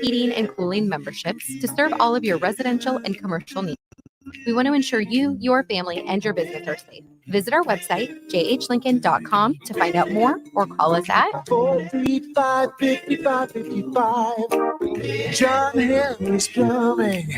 heating, and cooling memberships to serve all of your residential and commercial needs. We want to ensure you, your family, and your business are safe. Visit our website, jhlincoln.com, to find out more or call us at 435-5555. John Henry's Plumbing.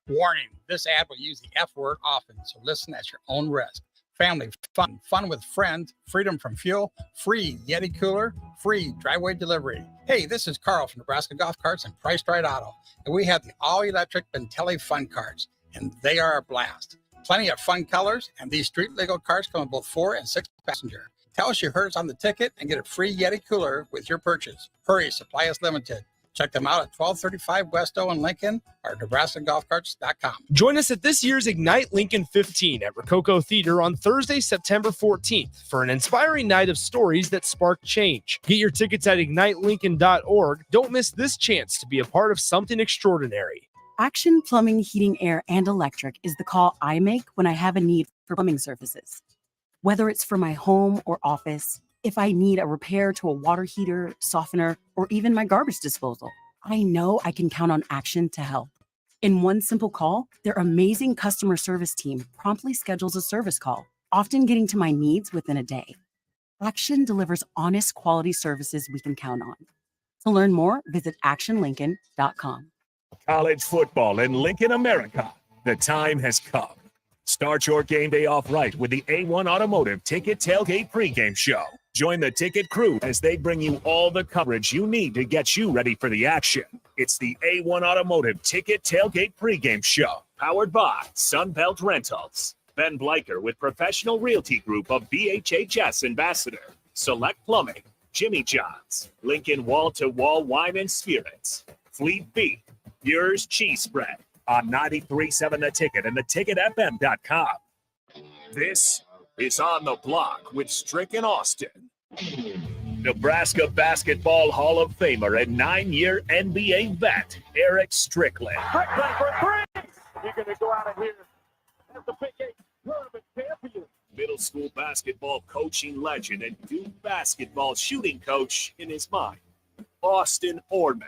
Warning, this ad will use the F word often, so listen at your own risk. Family fun, fun with friends, freedom from fuel, free Yeti cooler, free driveway delivery. Hey, this is Carl from Nebraska Golf Carts and Priced Right Auto, and we have the all-electric Bentelli Fun Carts, and they are a blast. Plenty of fun colors, and these street-legal carts come in both 4 and 6 passenger. Tell us you heard us on the ticket and get a free Yeti cooler with your purchase. Hurry, supply is limited. Check them out at 1235 West O in Lincoln or NebraskaGolfCarts.com. Join us at this year's Ignite Lincoln 15 at Rococo Theater on Thursday, September 14th for an inspiring night of stories that spark change. Get your tickets at ignitelincoln.org. Don't miss this chance to be a part of something extraordinary. Action Plumbing, Heating, Air, and Electric is the call I make when I have a need for plumbing services. Whether it's for my home or office, if I need a repair to a water heater, softener, or even my garbage disposal, I know I can count on Action to help. In one simple call, their amazing customer service team promptly schedules a service call, often getting to my needs within a day. Action delivers honest, quality services we can count on. To learn more, visit actionlincoln.com. College football in Lincoln, America. The time has come. Start your game day off right with the A1 Automotive Ticket Tailgate pregame show. Join the ticket crew as they bring you all the coverage you need to get you ready for the action. It's the A1 Automotive Ticket Tailgate pregame show, powered by Sunbelt Rentals. Ben Bleicher with Professional Realty Group of BHHS Ambassador, Select Plumbing, Jimmy John's, Lincoln Wall-to-Wall Wine and Spirits, Fleet Beef, Yours Cheese Spread on 93.7 The Ticket and theticketfm.com. This is On the Block with Strick and Austin. Nebraska Basketball Hall of Famer and 9-year NBA vet, Eric Strickland. Strickland for three. You're going to go out of here. That's the Big 8 tournament champion. Middle school basketball coaching legend and Duke basketball shooting coach in his mind, Austin Orman.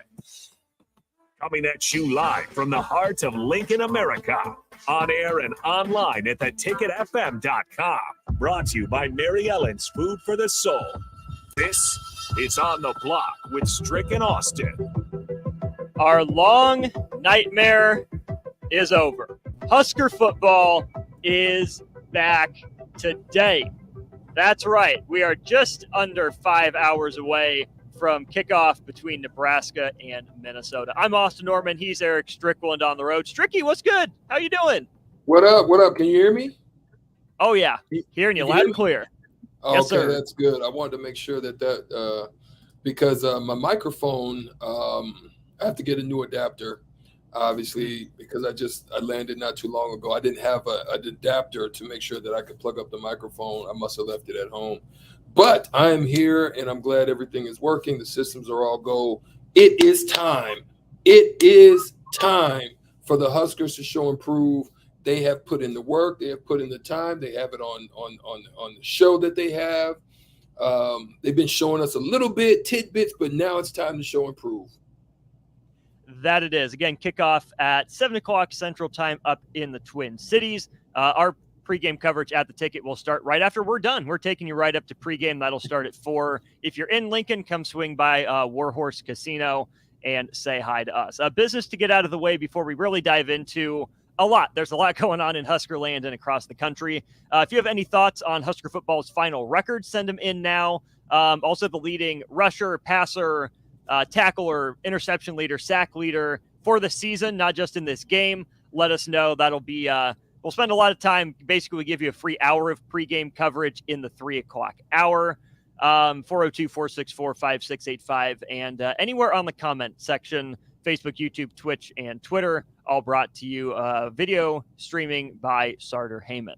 Coming at you live from the heart of Lincoln, America. On air and online at theticketfm.com. Brought to you by Mary Ellen's Food for the Soul. This is On the Block with Strick and Austin. Our long nightmare is over. Husker football is back today. That's right. We are just under 5 hours away from kickoff between Nebraska and Minnesota. I'm Austin Norman. He's Eric Strickland on the road. Stricky, what's good? How you doing? What up? What up? Can you hear me? Oh, yeah. Hearing you loud and clear. Oh, yes, okay, sir. That's good. I wanted to make sure that because my microphone, I have to get a new adapter, obviously, because I landed not too long ago. I didn't have an adapter to make sure that I could plug up the microphone. I must have left it at home. But I am here, and I'm glad everything is working. The systems are all go. It is time. It is time for the Huskers to show and prove. They have put in the work. They have put in the time. They have it on the show that they have. They've been showing us a little bit, tidbits, but now it's time to show and prove. That it is. Again, kickoff at 7 o'clock Central Time up in the Twin Cities. Our pregame coverage at the ticket will start right after we're done. We're taking you right up to pregame. That'll start at 4. If you're in Lincoln, come swing by Warhorse Casino and say hi to us. Business to get out of the way before we really dive into a lot. There's a lot going on in Husker land and across the country. If you have any thoughts on Husker football's final record, send them in now. Also the leading rusher, passer, tackler, interception leader, sack leader for the season, not just in this game. Let us know. That'll be we'll spend a lot of time. Basically, we give you a free hour of pregame coverage in the 3 o'clock hour. 402-464-5685 and anywhere on the comment section, Facebook, YouTube, Twitch, and Twitter, all brought to you video streaming by Sarter Heyman.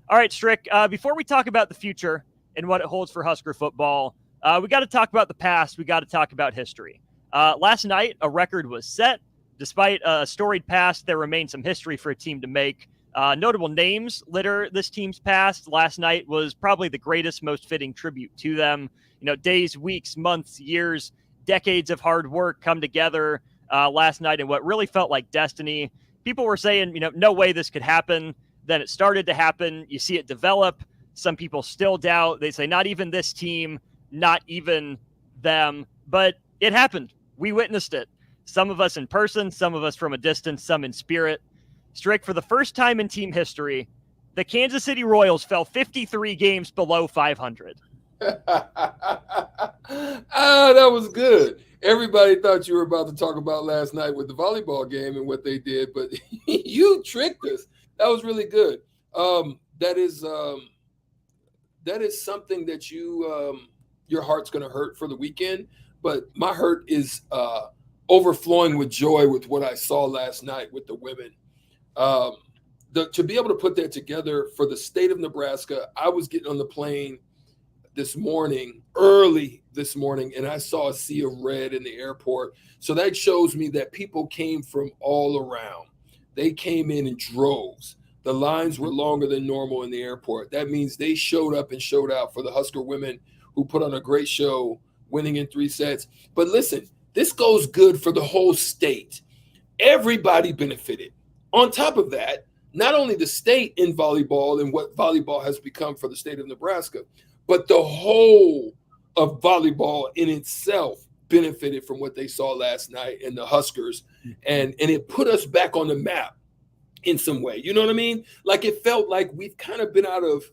All right, Strick, before we talk about the future and what it holds for Husker football, we got to talk about the past. We got to talk about history. Last night, a record was set. Despite a storied past, there remains some history for a team to make. Notable names litter this team's past. Last night was probably the greatest, most fitting tribute to them. You know, days, weeks, months, years decades of hard work come together last night in what really felt like destiny. People were saying, no way this could happen. Then it started to happen. You see it develop. Some people still doubt. They say, not even this team, not even them. But it happened. We witnessed it. Some of us in person, some of us from a distance, some in spirit. Strick, for the first time in team history, the Kansas City Royals fell 53 games below 500. That was good. Everybody thought you were about to talk about last night with the volleyball game and what they did, but you tricked us. That was really good. That is something that your heart's going to hurt for the weekend, but my hurt is overflowing with joy with what I saw last night with the women. To be able to put that together for the state of Nebraska, I was getting on the plane early this morning, and I saw a sea of red in the airport. So that shows me that people came from all around. They came in droves. The lines were longer than normal in the airport. That means they showed up and showed out for the Husker women, who put on a great show, winning in 3 sets. But listen, this goes good for the whole state. Everybody benefited. On top of that, not only the state in volleyball and what volleyball has become for the state of Nebraska, but the whole of volleyball in itself benefited from what they saw last night in the Huskers. And it put us back on the map in some way. You know what I mean? Like, it felt like we've kind of been out of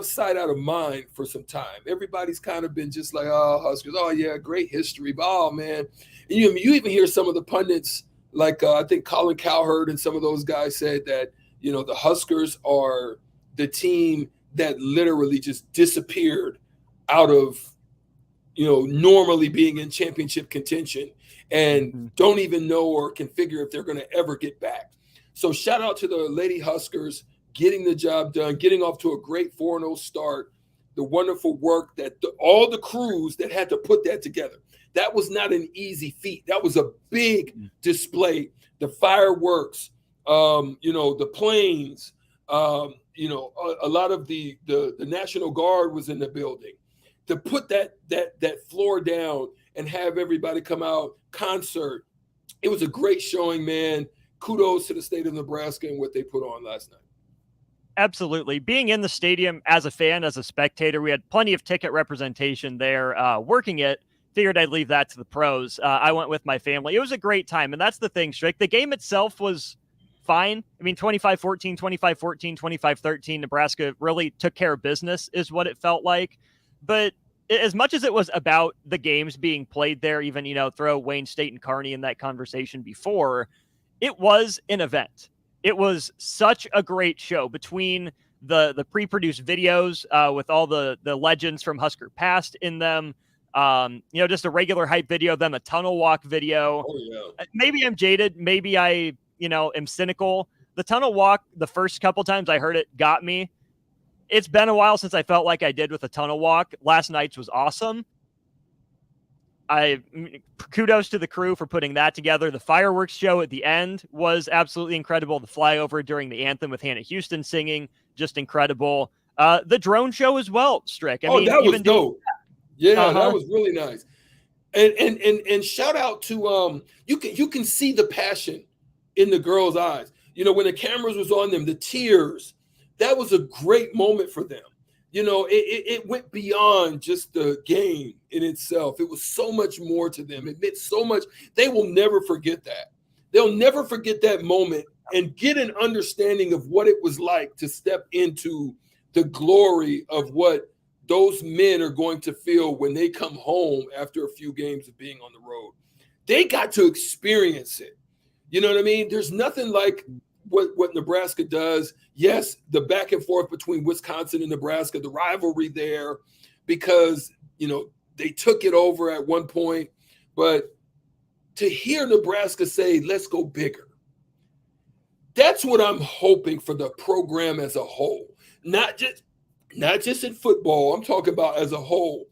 sight, out of mind for some time. Everybody's kind of been just like, oh, Huskers, oh yeah, great history, but oh man. And you even hear some of the pundits, like I think Colin Cowherd and some of those guys said that, the Huskers are the team that literally just disappeared out of, normally being in championship contention, and don't even know or can figure if they're going to ever get back. So shout out to the Lady Huskers getting the job done, getting off to a great 4-0 start, the wonderful work that all the crews that had to put that together. That was not an easy feat. That was a big display. The fireworks, the planes, a lot of the National Guard was in the building. To put that floor down and have everybody come out, concert, it was a great showing, man. Kudos to the state of Nebraska and what they put on last night. Absolutely. Being in the stadium as a fan, as a spectator, we had plenty of ticket representation there. Working it, figured I'd leave that to the pros. I went with my family. It was a great time, and that's the thing, Strick. The game itself was fine. I mean, 25-14, 25-14, 25-13. Nebraska really took care of business is what it felt like. But as much as it was about the games being played there, even, throw Wayne State and Kearney in that conversation before, it was an event. It was such a great show between the pre-produced videos with all the legends from Husker past in them. Just a regular hype video, then a tunnel walk video. Oh, yeah. Maybe I'm jaded. Maybe I, am cynical. The tunnel walk, the first couple times I heard it, got me. It's been a while since I felt like I did with a tunnel walk. Last night's was awesome. Kudos to the crew for putting that together. The fireworks show at the end was absolutely incredible. The flyover during the anthem with Hannah Houston singing, just incredible. The drone show as well, Strick. That was dope. Yeah, that was really nice. And shout out to you can see the passion in the girls' eyes. When the cameras was on them, the tears. That was a great moment for them. It went beyond just the game in itself. It was so much more to them. It meant so much. They will never forget that. They'll never forget that moment and get an understanding of what it was like to step into the glory of what those men are going to feel when they come home after a few games of being on the road. They got to experience it. You know what I mean? There's nothing like what Nebraska does. Yes, the back and forth between Wisconsin and Nebraska, the rivalry there, because, they took it over at one point. But to hear Nebraska say, let's go bigger, that's what I'm hoping for the program as a whole. Not just in football. I'm talking about as a whole,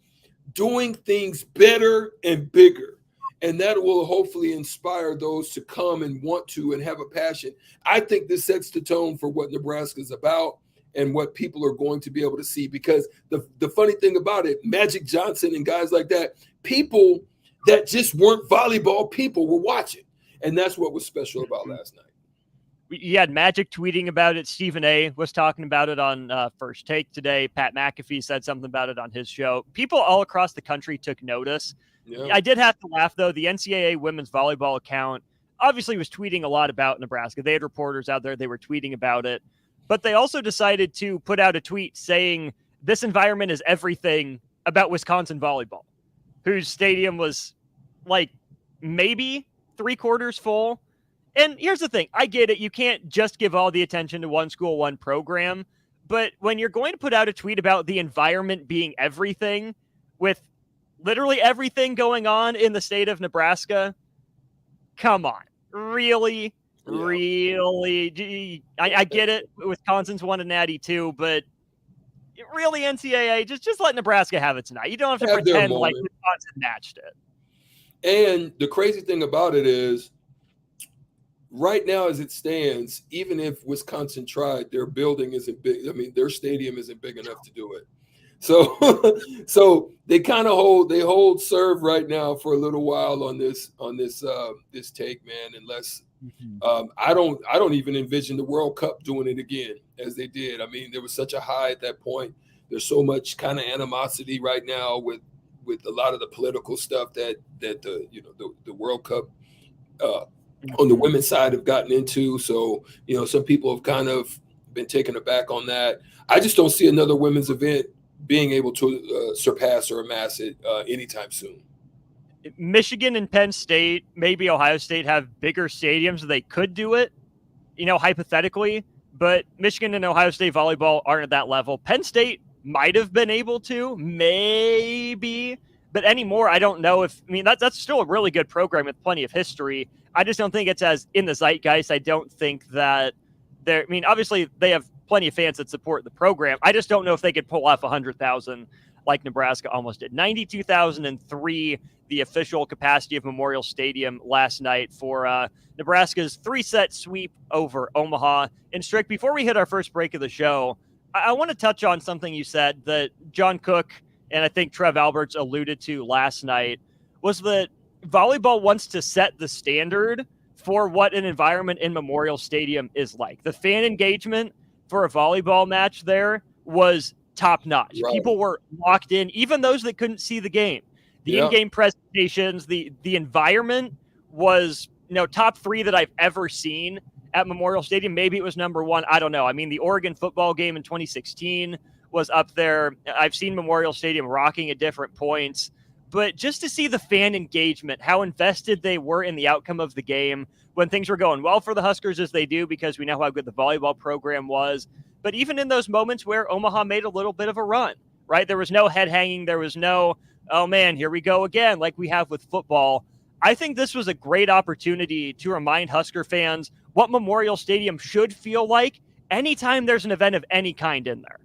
doing things better and bigger. And that will hopefully inspire those to come and want to and have a passion. I think this sets the tone for what Nebraska is about. and what people are going to be able to see. Because the funny thing about it, Magic Johnson and guys like that, people that just weren't volleyball people were watching. And that's what was special about last night. You had Magic tweeting about it. Stephen A. was talking about it on First Take today. Pat McAfee said something about it on his show. People all across the country took notice. Yeah. I did have to laugh, though. The NCAA women's volleyball account obviously was tweeting a lot about Nebraska. They had reporters out there. They were tweeting about it. But they also decided to put out a tweet saying this environment is everything about Wisconsin volleyball, whose stadium was like maybe 3/4 full. And here's the thing. I get it. You can't just give all the attention to one school, one program. But when you're going to put out a tweet about the environment being everything, with literally everything going on in the state of Nebraska, come on. Really? Yeah. Really? I get it. Wisconsin's won a natty too, but really, NCAA, just let Nebraska have it tonight. You don't have to pretend like Wisconsin matched it. And the crazy thing about it is, right now, as it stands, even if Wisconsin tried, their building isn't big. I mean, their stadium isn't big enough to do it. So, so they kind of hold serve right now for a little while on this take, man. Unless I don't even envision the World Cup doing it again as they did. I mean, there was such a high at that point. There's so much kind of animosity right now with a lot of the political stuff that the World Cup. On the women's side have gotten into. So, some people have kind of been taken aback on that. I just don't see another women's event being able to surpass or amass it anytime soon. Michigan and Penn State, maybe Ohio State have bigger stadiums. They could do it, hypothetically, but Michigan and Ohio State volleyball aren't at that level. Penn State might have been able to, maybe, but anymore, I don't know that's still a really good program with plenty of history. I just don't think it's as in the zeitgeist. I don't think that obviously they have plenty of fans that support the program. I just don't know if they could pull off 100,000 like Nebraska almost did. 92,003, the official capacity of Memorial Stadium last night for Nebraska's 3-set sweep over Omaha. And Strick, before we hit our first break of the show, I want to touch on something you said that John Cook and I think Trev Alberts alluded to last night, was that volleyball wants to set the standard for what an environment in Memorial Stadium is like. The fan engagement for a volleyball match there was top notch. Right. People were locked in, even those that couldn't see the game. The in-game presentations, the environment was, top 3 that I've ever seen at Memorial Stadium. Maybe it was number 1. I don't know. I mean, the Oregon football game in 2016 was up there. I've seen Memorial Stadium rocking at different points. But just to see the fan engagement, how invested they were in the outcome of the game when things were going well for the Huskers, as they do, because we know how good the volleyball program was. But even in those moments where Omaha made a little bit of a run, right? There was no head hanging. There was no, oh man, here we go again, like we have with football. I think this was a great opportunity to remind Husker fans what Memorial Stadium should feel like anytime there's an event of any kind in there.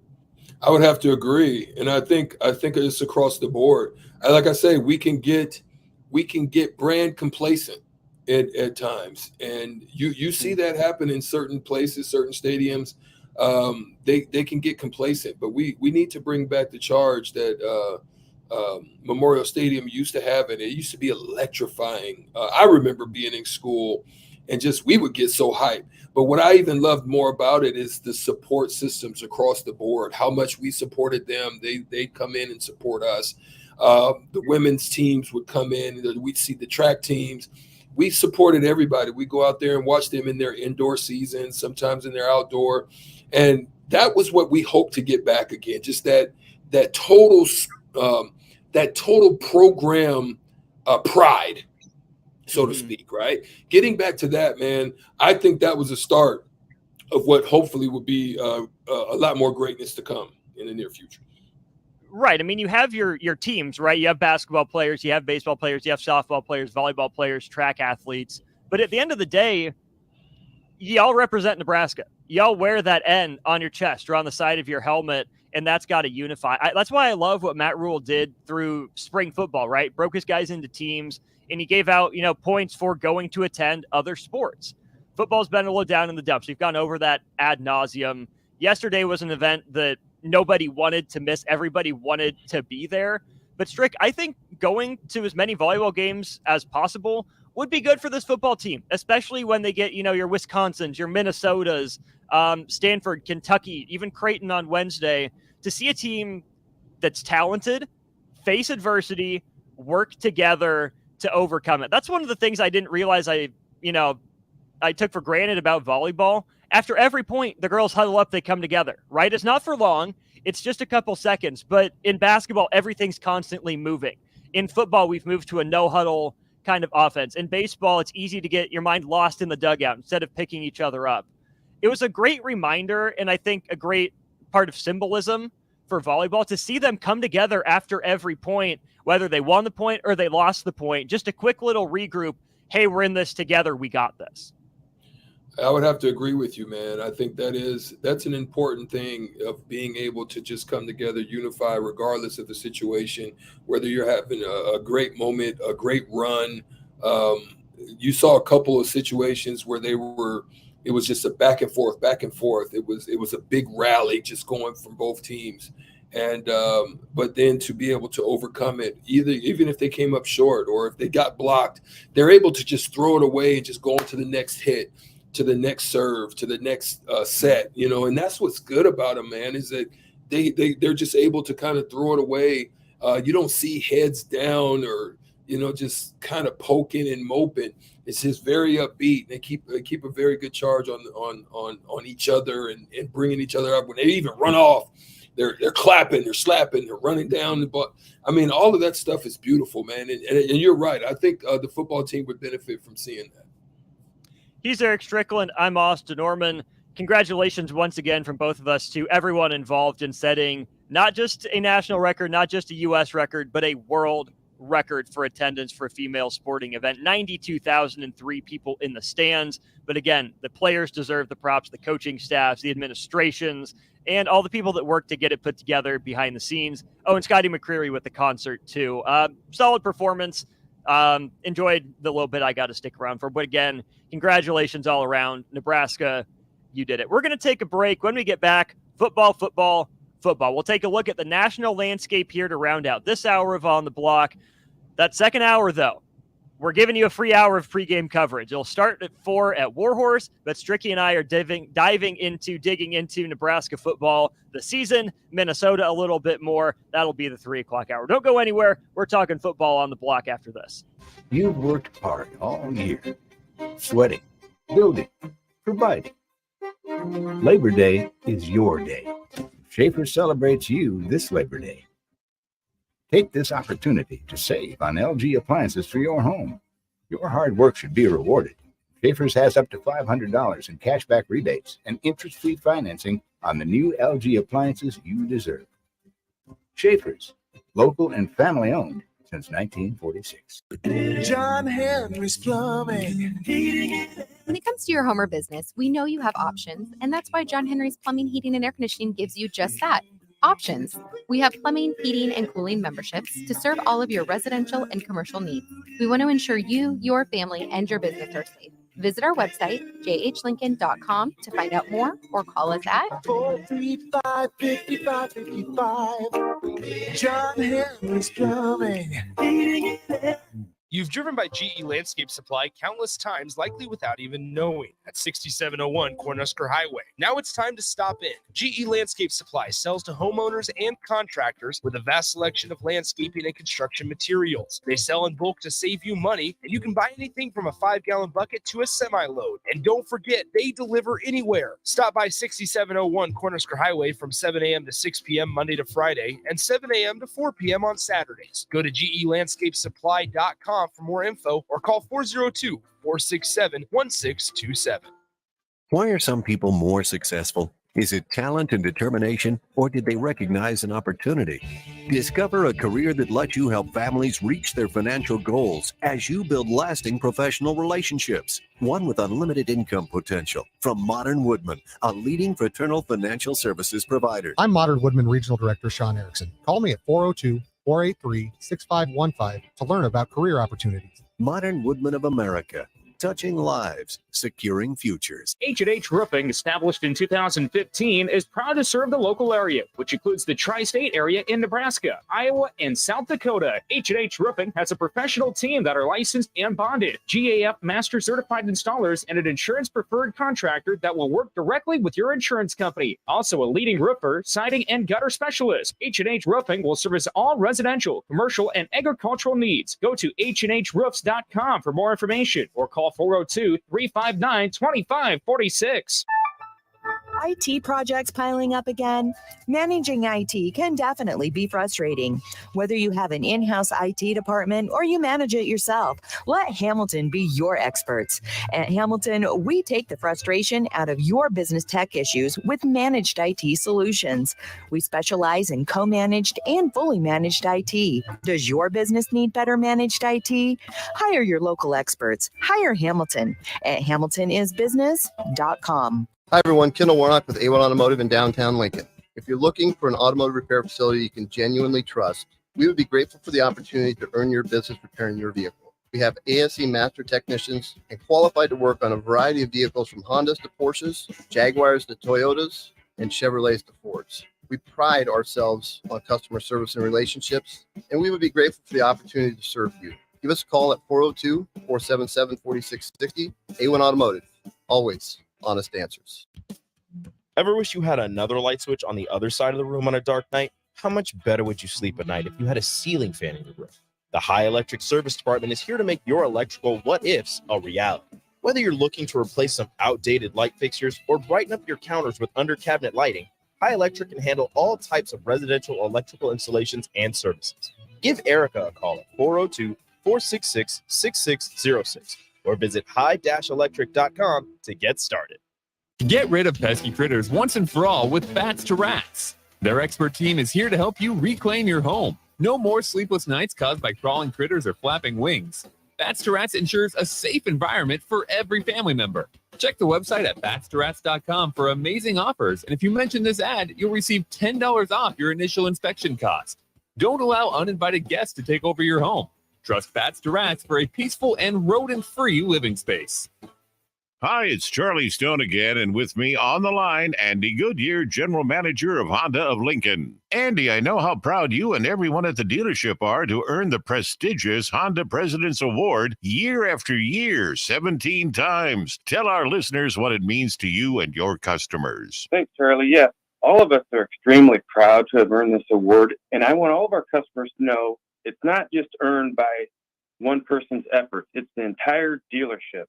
I would have to agree, and I think it's across the board. Like I say, we can get brand complacent at times, and you see that happen in certain places, certain stadiums. They can get complacent, but we need to bring back the charge that Memorial Stadium used to have, and it used to be electrifying. I remember being in school, and we would get so hyped. But what I even loved more about it is the support systems across the board, how much we supported them. They'd come in and support us. The women's teams would come in. We'd see the track teams. We supported everybody. We go out there and watch them in their indoor season, sometimes in their outdoor. And that was what we hope to get back again, just that total program pride, so to speak, right? Getting back to that, man, I think that was a start of what hopefully will be a lot more greatness to come in the near future. Right. I mean, you have your teams, right? You have basketball players, you have baseball players, you have softball players, volleyball players, track athletes. But at the end of the day, y'all represent Nebraska. Y'all wear that N on your chest or on the side of your helmet, and that's got to unify. That's why I love what Matt Rule did through spring football, right? Broke his guys into teams, and he gave out, points for going to attend other sports. Football's been a little down in the dumps. We've gone over that ad nauseum. Yesterday was an event that nobody wanted to miss. Everybody wanted to be there. But Strick, I think going to as many volleyball games as possible would be good for this football team, especially when they get, your Wisconsins, your Minnesotas, Stanford, Kentucky, even Creighton on Wednesday, to see a team that's talented, face adversity, work together to overcome it. That's one of the things I didn't realize I took for granted about volleyball. After every point, the girls huddle up, they come together, right? It's not for long. It's just a couple seconds. But in basketball, everything's constantly moving. In football, we've moved to a no-huddle kind of offense. In baseball, it's easy to get your mind lost in the dugout instead of picking each other up. It was a great reminder, and I think a great part of symbolism for volleyball to see them come together after every point, whether they won the point or they lost the point. Just a quick little regroup. Hey, we're in this together. We got this. I would have to agree with you, man. I think that's an important thing of being able to just come together, unify, regardless of the situation, whether you're having a great moment, a great run. You saw a couple of situations where it was just a back and forth. It was a big rally just going from both teams. And but then to be able to overcome it, even if they came up short or if they got blocked, they're able to just throw it away and just go on to the next hit, to the next serve, to the next set, and that's what's good about them, man, is that they're just able to kind of throw it away. You don't see heads down or, just kind of poking and moping. It's just very upbeat. They keep a very good charge on each other and bringing each other up. When they even run off, they're clapping, they're slapping, they're running down the butt. I mean, all of that stuff is beautiful, man. And you're right. I think the football team would benefit from seeing that. He's Eric Strickland. I'm Austin Norman. Congratulations once again from both of us to everyone involved in setting not just a national record, not just a U.S. record, but a world record for attendance for a female sporting event. 92,003 people in the stands. But again, the players deserve the props, the coaching staffs, the administrations, and all the people that work to get it put together behind the scenes. Oh, and Scotty McCreery with the concert too. Solid performance. Enjoyed the little bit I got to stick around for. But again, congratulations all around. Nebraska, you did it. We're going to take a break. When we get back, football. We'll take a look at the national landscape here to round out this hour of On the Block. That second hour, though, we're giving you a free hour of pregame coverage. It'll start at 4 at Warhorse, but Stricky and I are digging into Nebraska football, the season, Minnesota a little bit more. That'll be the 3 o'clock hour. Don't go anywhere. We're talking football on the block after this. You've worked hard all year, sweating, building, providing. Labor Day is your day. Schaefer celebrates you this Labor Day. Take this opportunity to save on LG appliances for your home. Your hard work should be rewarded. Schaefer's has up to $500 in cashback rebates and interest-free financing on the new LG appliances you deserve. Schaefer's, local and family-owned since 1946. John Henry's Plumbing. When it comes to your home or business, we know you have options, and that's why John Henry's Plumbing, Heating, and Air Conditioning gives you just that. Options. We have plumbing, heating, and cooling memberships to serve all of your residential and commercial needs. We want to ensure you, your family, and your business are safe. Visit our website, jhlincoln.com, to find out more or call us at 435-5555. John Henry's Plumbing. You've driven by GE Landscape Supply countless times, likely without even knowing, at 6701 Cornhusker Highway. Now it's time to stop in. GE Landscape Supply sells to homeowners and contractors with a vast selection of landscaping and construction materials. They sell in bulk to save you money, and you can buy anything from a 5-gallon bucket to a semi-load. And don't forget, they deliver anywhere. Stop by 6701 Cornhusker Highway from 7 a.m. to 6 p.m. Monday to Friday and 7 a.m. to 4 p.m. on Saturdays. Go to GELandscapesupply.com for more info or call 402-467-1627. Why are some people more successful? Is it talent and determination, or did they recognize an opportunity? Discover a career that lets you help families reach their financial goals as you build lasting professional relationships. One with unlimited income potential. From Modern Woodman, a leading fraternal financial services provider. I'm Modern Woodman Regional Director Sean Erickson. Call me at 402-483-6515 to learn about career opportunities. Modern Woodman of America. touching lives, securing futures. H&H Roofing, established in 2015, is proud to serve the local area, which includes the tri-state area in Nebraska, Iowa, and South Dakota. H&H Roofing has a professional team that are licensed and bonded, GAF Master Certified installers, and an insurance-preferred contractor that will work directly with your insurance company. Also a leading roofer, siding, and gutter specialist. H&H Roofing will service all residential, commercial, and agricultural needs. Go to hroofs.com for more information or call 402-359-2546. IT projects piling up again? Managing IT can definitely be frustrating. Whether you have an in-house IT department or you manage it yourself, let Hamilton be your experts. At Hamilton, we take the frustration out of your business tech issues with managed IT solutions. We specialize in co-managed and fully managed IT. Does your business need better managed IT? Hire your local experts. Hire Hamilton at hamiltonisbusiness.com. Hi, everyone. Kendall Warnock with A1 Automotive in downtown Lincoln. If you're looking for an automotive repair facility you can genuinely trust, we would be grateful for the opportunity to earn your business repairing your vehicle. We have ASE master technicians and qualified to work on a variety of vehicles from Hondas to Porsches, Jaguars to Toyotas, and Chevrolets to Fords. We pride ourselves on customer service and relationships, and we would be grateful for the opportunity to serve you. Give us a call at 402-477-4660. A1 Automotive. Always honest answers. Ever wish you had another light switch on the other side of the room on a dark night? How much better would you sleep at night if you had a ceiling fan in your room? The High Electric Service Department is here to make your electrical what-ifs a reality. Whether you're looking to replace some outdated light fixtures or brighten up your counters with under-cabinet lighting, High Electric can handle all types of residential electrical installations and services. Give Erica a call at 402-466-6606 or visit high-electric.com to get started. Get rid of pesky critters once and for all with Bats to Rats. Their expert team is here to help you reclaim your home. No more sleepless nights caused by crawling critters or flapping wings. Bats to Rats ensures a safe environment for every family member. Check the website at batstoRats.com for amazing offers, and if you mention this ad, you'll receive $10 off your initial inspection cost. Don't allow uninvited guests to take over your home. Trust Bats to Rats for a peaceful and rodent-free living space. Hi, it's Charlie Stone again, and with me on the line, Andy Goodyear, General Manager of Honda of Lincoln. Andy, I know how proud you and everyone at the dealership are to earn the prestigious Honda President's Award year after year, 17 times. Tell our listeners what it means to you and your customers. Thanks, Charlie. Yeah, all of us are extremely proud to have earned this award, and I want all of our customers to know it's not just earned by one person's efforts. It's the entire dealership,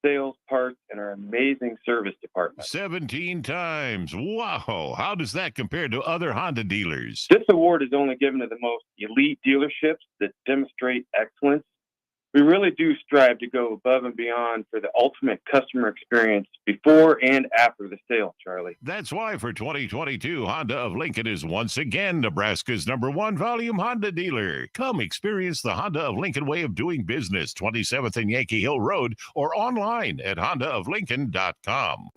sales, parts, and our amazing service department. 17 times. Wow. How does that compare to other Honda dealers? This award is only given to the most elite dealerships that demonstrate excellence. We really do strive to go above and beyond for the ultimate customer experience before and after the sale, Charlie. That's why for 2022, Honda of Lincoln is once again Nebraska's #1 volume Honda dealer. Come experience the Honda of Lincoln way of doing business, 27th and Yankee Hill Road, or online at hondaoflincoln.com.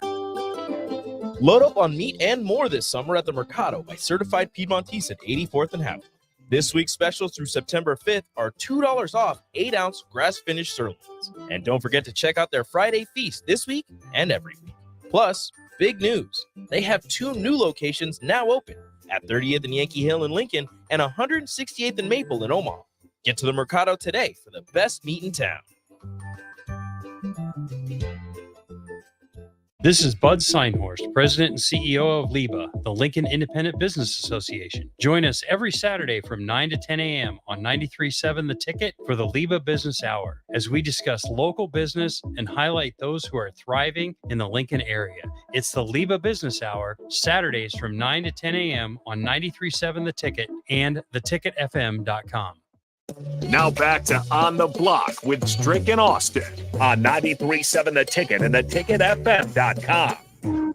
Load up on meat and more this summer at the Mercado by Certified Piedmontese at 84th and Hammond. This week's specials through September 5th are $2 off 8-ounce grass-finished sirloins. And don't forget to check out their Friday feast this week and every week. Plus, big news. They have 2 new locations now open at 30th and Yankee Hill in Lincoln and 168th and Maple in Omaha. Get to the Mercado today for the best meat in town. This is Bud Seinhorst, President and CEO of LIBA, the Lincoln Independent Business Association. Join us every Saturday from 9 to 10 a.m. on 93.7 The Ticket for the LIBA Business Hour, as we discuss local business and highlight those who are thriving in the Lincoln area. It's the LIBA Business Hour, Saturdays from 9 to 10 a.m. on 93.7 The Ticket and theticketfm.com. Now back to On the Block with Strick and Austin on 93.7 The Ticket and theticketfm.com.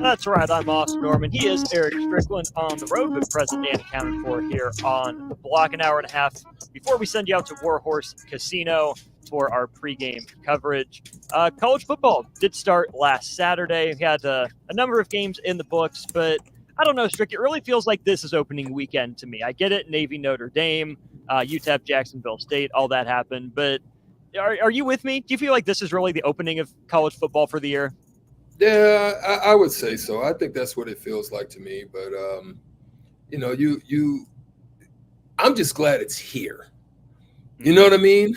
That's right. I'm Austin Norman. He is Eric Strickland on the road with President Dan accounted for here on the block. An hour and a half before we send you out to Warhorse Casino for our pregame coverage. College football did start last Saturday. We had a number of games in the books, but I don't know, Strick. It really feels like this is opening weekend to me. I get it, Navy, Notre Dame, UTEP, Jacksonville State, all that happened. But Are you with me? Do you feel like this is really the opening of college football for the year? Yeah, I would say so. I think that's what it feels like to me. But I'm just glad it's here. You know what I mean?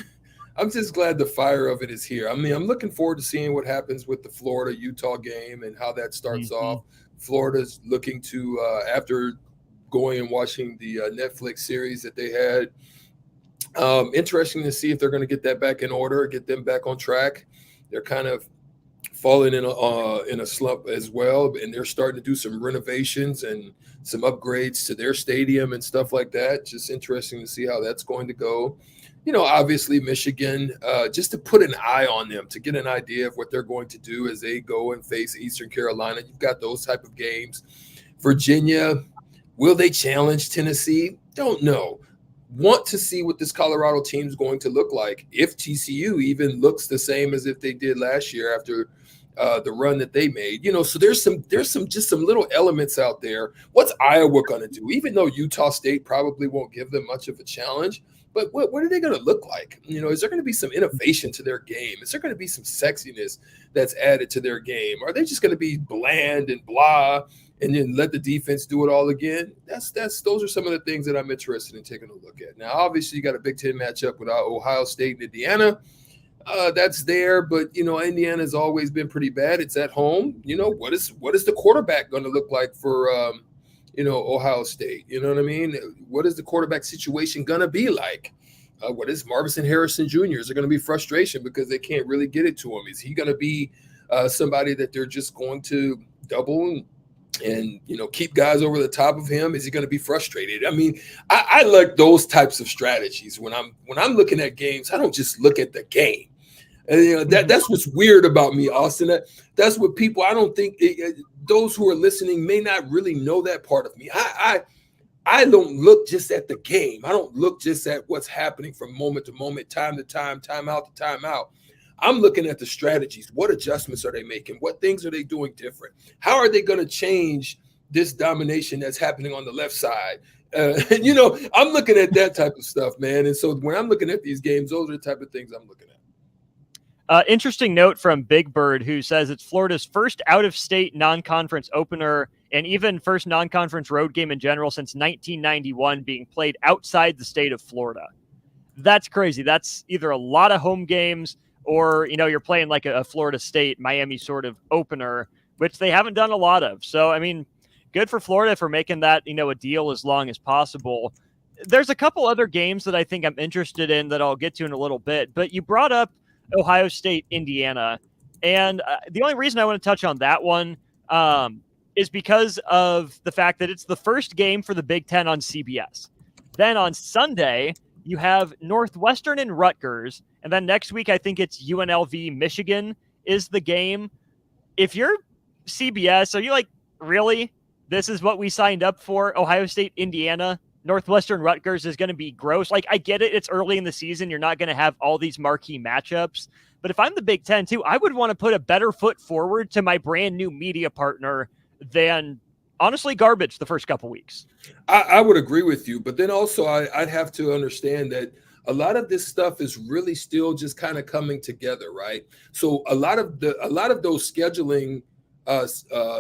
I'm just glad the fire of it is here. I mean, I'm looking forward to seeing what happens with the Florida-Utah game and how that starts off. Florida's looking to, after going and watching the Netflix series that they had, interesting to see if they're going to get that back in order, get them back on track. They're kind of falling in a slump as well, and they're starting to do some renovations and some upgrades to their stadium and stuff like that. Just interesting to see how that's going to go. Obviously Michigan, just to put an eye on them, to get an idea of what they're going to do as they go and face Eastern Carolina. You've got those type of games. Virginia, will they challenge Tennessee? Don't know. Want to see what this Colorado team is going to look like, if TCU even looks the same as if they did last year after the run that they made. So there's some little elements out there. What's Iowa going to do? Even though Utah State probably won't give them much of a challenge, but what are they going to look like? Is there going to be some innovation to their game? Is there going to be some sexiness that's added to their game? Are they just going to be bland and blah and then let the defense do it all again? Those are some of the things that I'm interested in taking a look at. Now, obviously, you got a Big Ten matchup with Ohio State and Indiana. That's there, but Indiana's always been pretty bad. It's at home. What is the quarterback going to look like for Ohio State? You know what I mean? What is the quarterback situation going to be like? What is Marvin Harrison Jr.? Is there going to be frustration because they can't really get it to him? Is he going to be somebody that they're just going to double and keep guys over the top of him? Is he going to be frustrated? I mean, I like those types of strategies. When I'm looking at games, I don't just look at the game. And that's what's weird about me, Austin. That's what people, I don't think those who are listening may not really know that part of me. I don't look just at the game. I don't look just at what's happening from moment to moment, time to time, time out to time out. I'm looking at the strategies. What adjustments are they making? What things are they doing different? How are they going to change this domination that's happening on the left side? I'm looking at that type of stuff, man. And so when I'm looking at these games, those are the type of things I'm looking at. Interesting note from Big Bird, who says it's Florida's first out-of-state non-conference opener and even first non-conference road game in general since 1991 being played outside the state of Florida. That's crazy. That's either a lot of home games or, you're playing like a Florida State, Miami sort of opener, which they haven't done a lot of. So, I mean, good for Florida for making that, a deal as long as possible. There's a couple other games that I think I'm interested in that I'll get to in a little bit, but you brought up Ohio State, Indiana. And the only reason I want to touch on that one is because of the fact that it's the first game for the Big Ten on CBS. Then on Sunday, you have Northwestern and Rutgers. And then next week, I think it's UNLV, Michigan is the game. If you're CBS, are you like, really? This is what we signed up for? Ohio State, Indiana, Northwestern, Rutgers is going to be gross. Like, I get it. It's early in the season. You're not going to have all these marquee matchups. But if I'm the Big Ten, too, I would want to put a better foot forward to my brand new media partner than, honestly, garbage the first couple weeks. I would agree with you. But then also I'd have to understand that a lot of this stuff is really still just kind of coming together, right? So a lot of those scheduling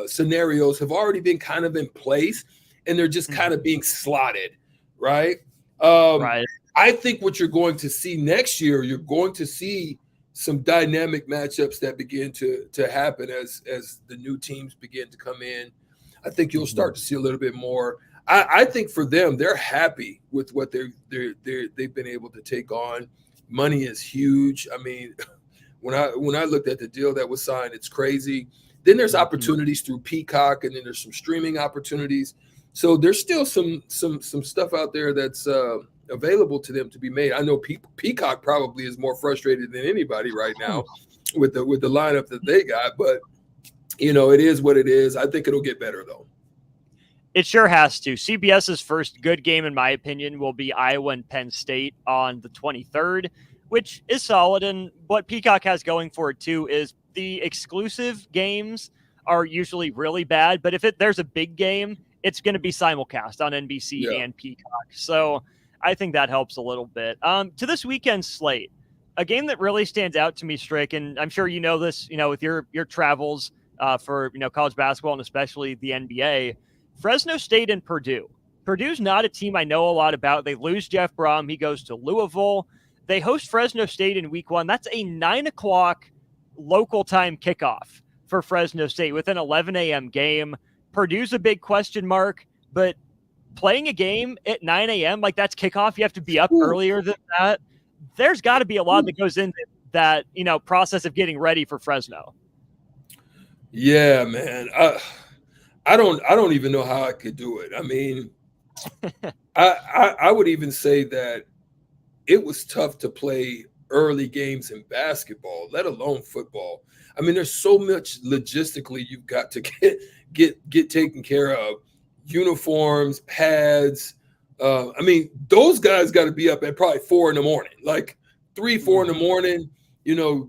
scenarios have already been kind of in place, and they're just kind of being slotted, right? Right. I think what you're going to see next year, you're going to see some dynamic matchups that begin to happen as the new teams begin to come in. I think you'll start to see a little bit more. I think for them, they're happy with what they've been able to take on. Money is huge. I mean, when I looked at the deal that was signed, it's crazy. Then there's opportunities through Peacock, and then there's some streaming opportunities. So there's still some stuff out there that's available to them to be made. I know Peacock probably is more frustrated than anybody right now with the lineup that they got, but it is what it is. I think it'll get better though. It sure has to. CBS's first good game, in my opinion, will be Iowa and Penn State on the 23rd, which is solid. And what Peacock has going for it too is the exclusive games are usually really bad, but if there's a big game, it's going to be simulcast on NBC and Peacock. So I think that helps a little bit. To this weekend slate, A game that really stands out to me, Strick, and I'm sure you know this, with your travels for college basketball and especially the NBA. Fresno State and Purdue. Purdue's not a team I know a lot about. They lose Jeff Brom. He goes to Louisville. They host Fresno State in week 1. That's a 9 o'clock local time kickoff for Fresno State with an 11 a.m. game. Purdue's a big question mark, but playing a game at 9 a.m., like that's kickoff, you have to be up earlier than that. There's got to be a lot that goes into that, process of getting ready for Fresno. Yeah, man. I don't even know how I could do it. I mean, I would even say that it was tough to play early games in basketball, let alone football. I mean, there's so much logistically you've got to get taken care of. Uniforms, pads. I mean, those guys got to be up at probably 4 in the morning, like 3, 4 in the morning,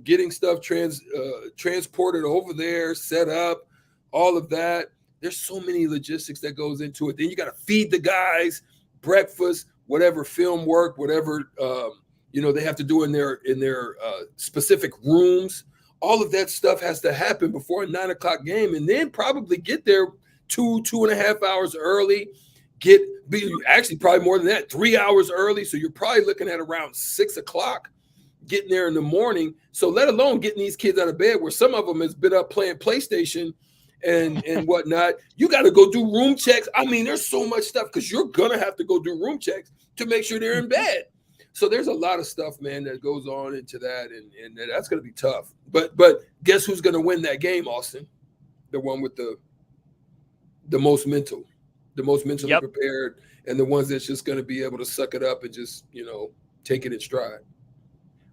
getting stuff transported over there, set up, all of that. There's so many logistics that goes into it. Then you got to feed the guys breakfast, whatever film work, whatever, they have to do in their specific rooms. All of that stuff has to happen before a 9 o'clock game, and then probably get there 2.5 hours early. Actually probably more than that, 3 hours early. So you're probably looking at around 6 o'clock getting there in the morning. So let alone getting these kids out of bed, where some of them has been up playing PlayStation and whatnot. You got to go do room checks. I mean, there's so much stuff because you're gonna have to go do room checks to make sure they're in bed. So there's a lot of stuff, man, that goes on into that, and that's gonna be tough. But guess who's gonna win that game, Austin? The one with the most mentally prepared, and the ones that's just going to be able to suck it up and just, take it in stride.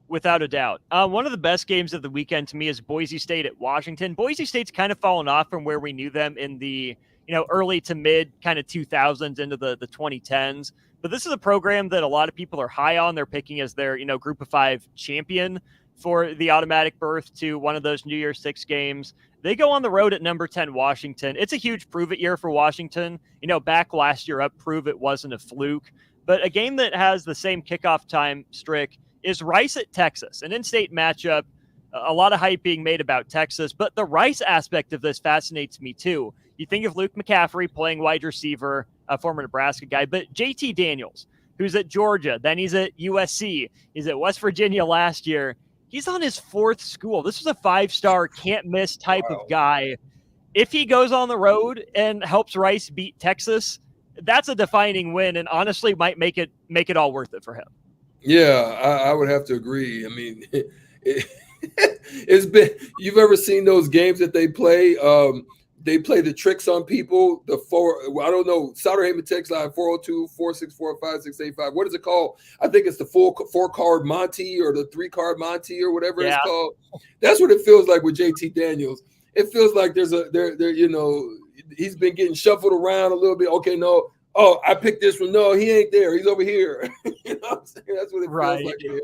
Without a doubt. One of the best games of the weekend to me is Boise State at Washington. Boise State's kind of fallen off from where we knew them in the, early to mid kind of 2000s into the 2010s. But this is a program that a lot of people are high on. They're picking as their, Group of 5 champion for the automatic berth to one of those New Year's 6 games. They go on the road at number 10 Washington. It's a huge prove-it year for Washington. Back last year up, prove it wasn't a fluke. But a game that has the same kickoff time, Strick, is Rice at Texas. An in-state matchup, a lot of hype being made about Texas. But the Rice aspect of this fascinates me too. You think of Luke McCaffrey playing wide receiver, a former Nebraska guy, but JT Daniels, who's at Georgia, then he's at USC, he's at West Virginia last year. He's on his 4th school. This is a 5-star, can't-miss type of guy. If he goes on the road and helps Rice beat Texas, that's a defining win, and honestly might make it all worth it for him. Yeah, I would have to agree. I mean, it's been. You've ever seen those games that they play? They play the tricks on people. I don't know. Sauter Heyman text line 402-464-5685. What is it called? I think it's the 4-card Monty or the 3-card Monty or whatever it's called. That's what it feels like with JT Daniels. It feels like he's been getting shuffled around a little bit. Okay, no. Oh, I picked this one. No, he ain't there. He's over here. You know what I'm saying? That's what it feels like to him.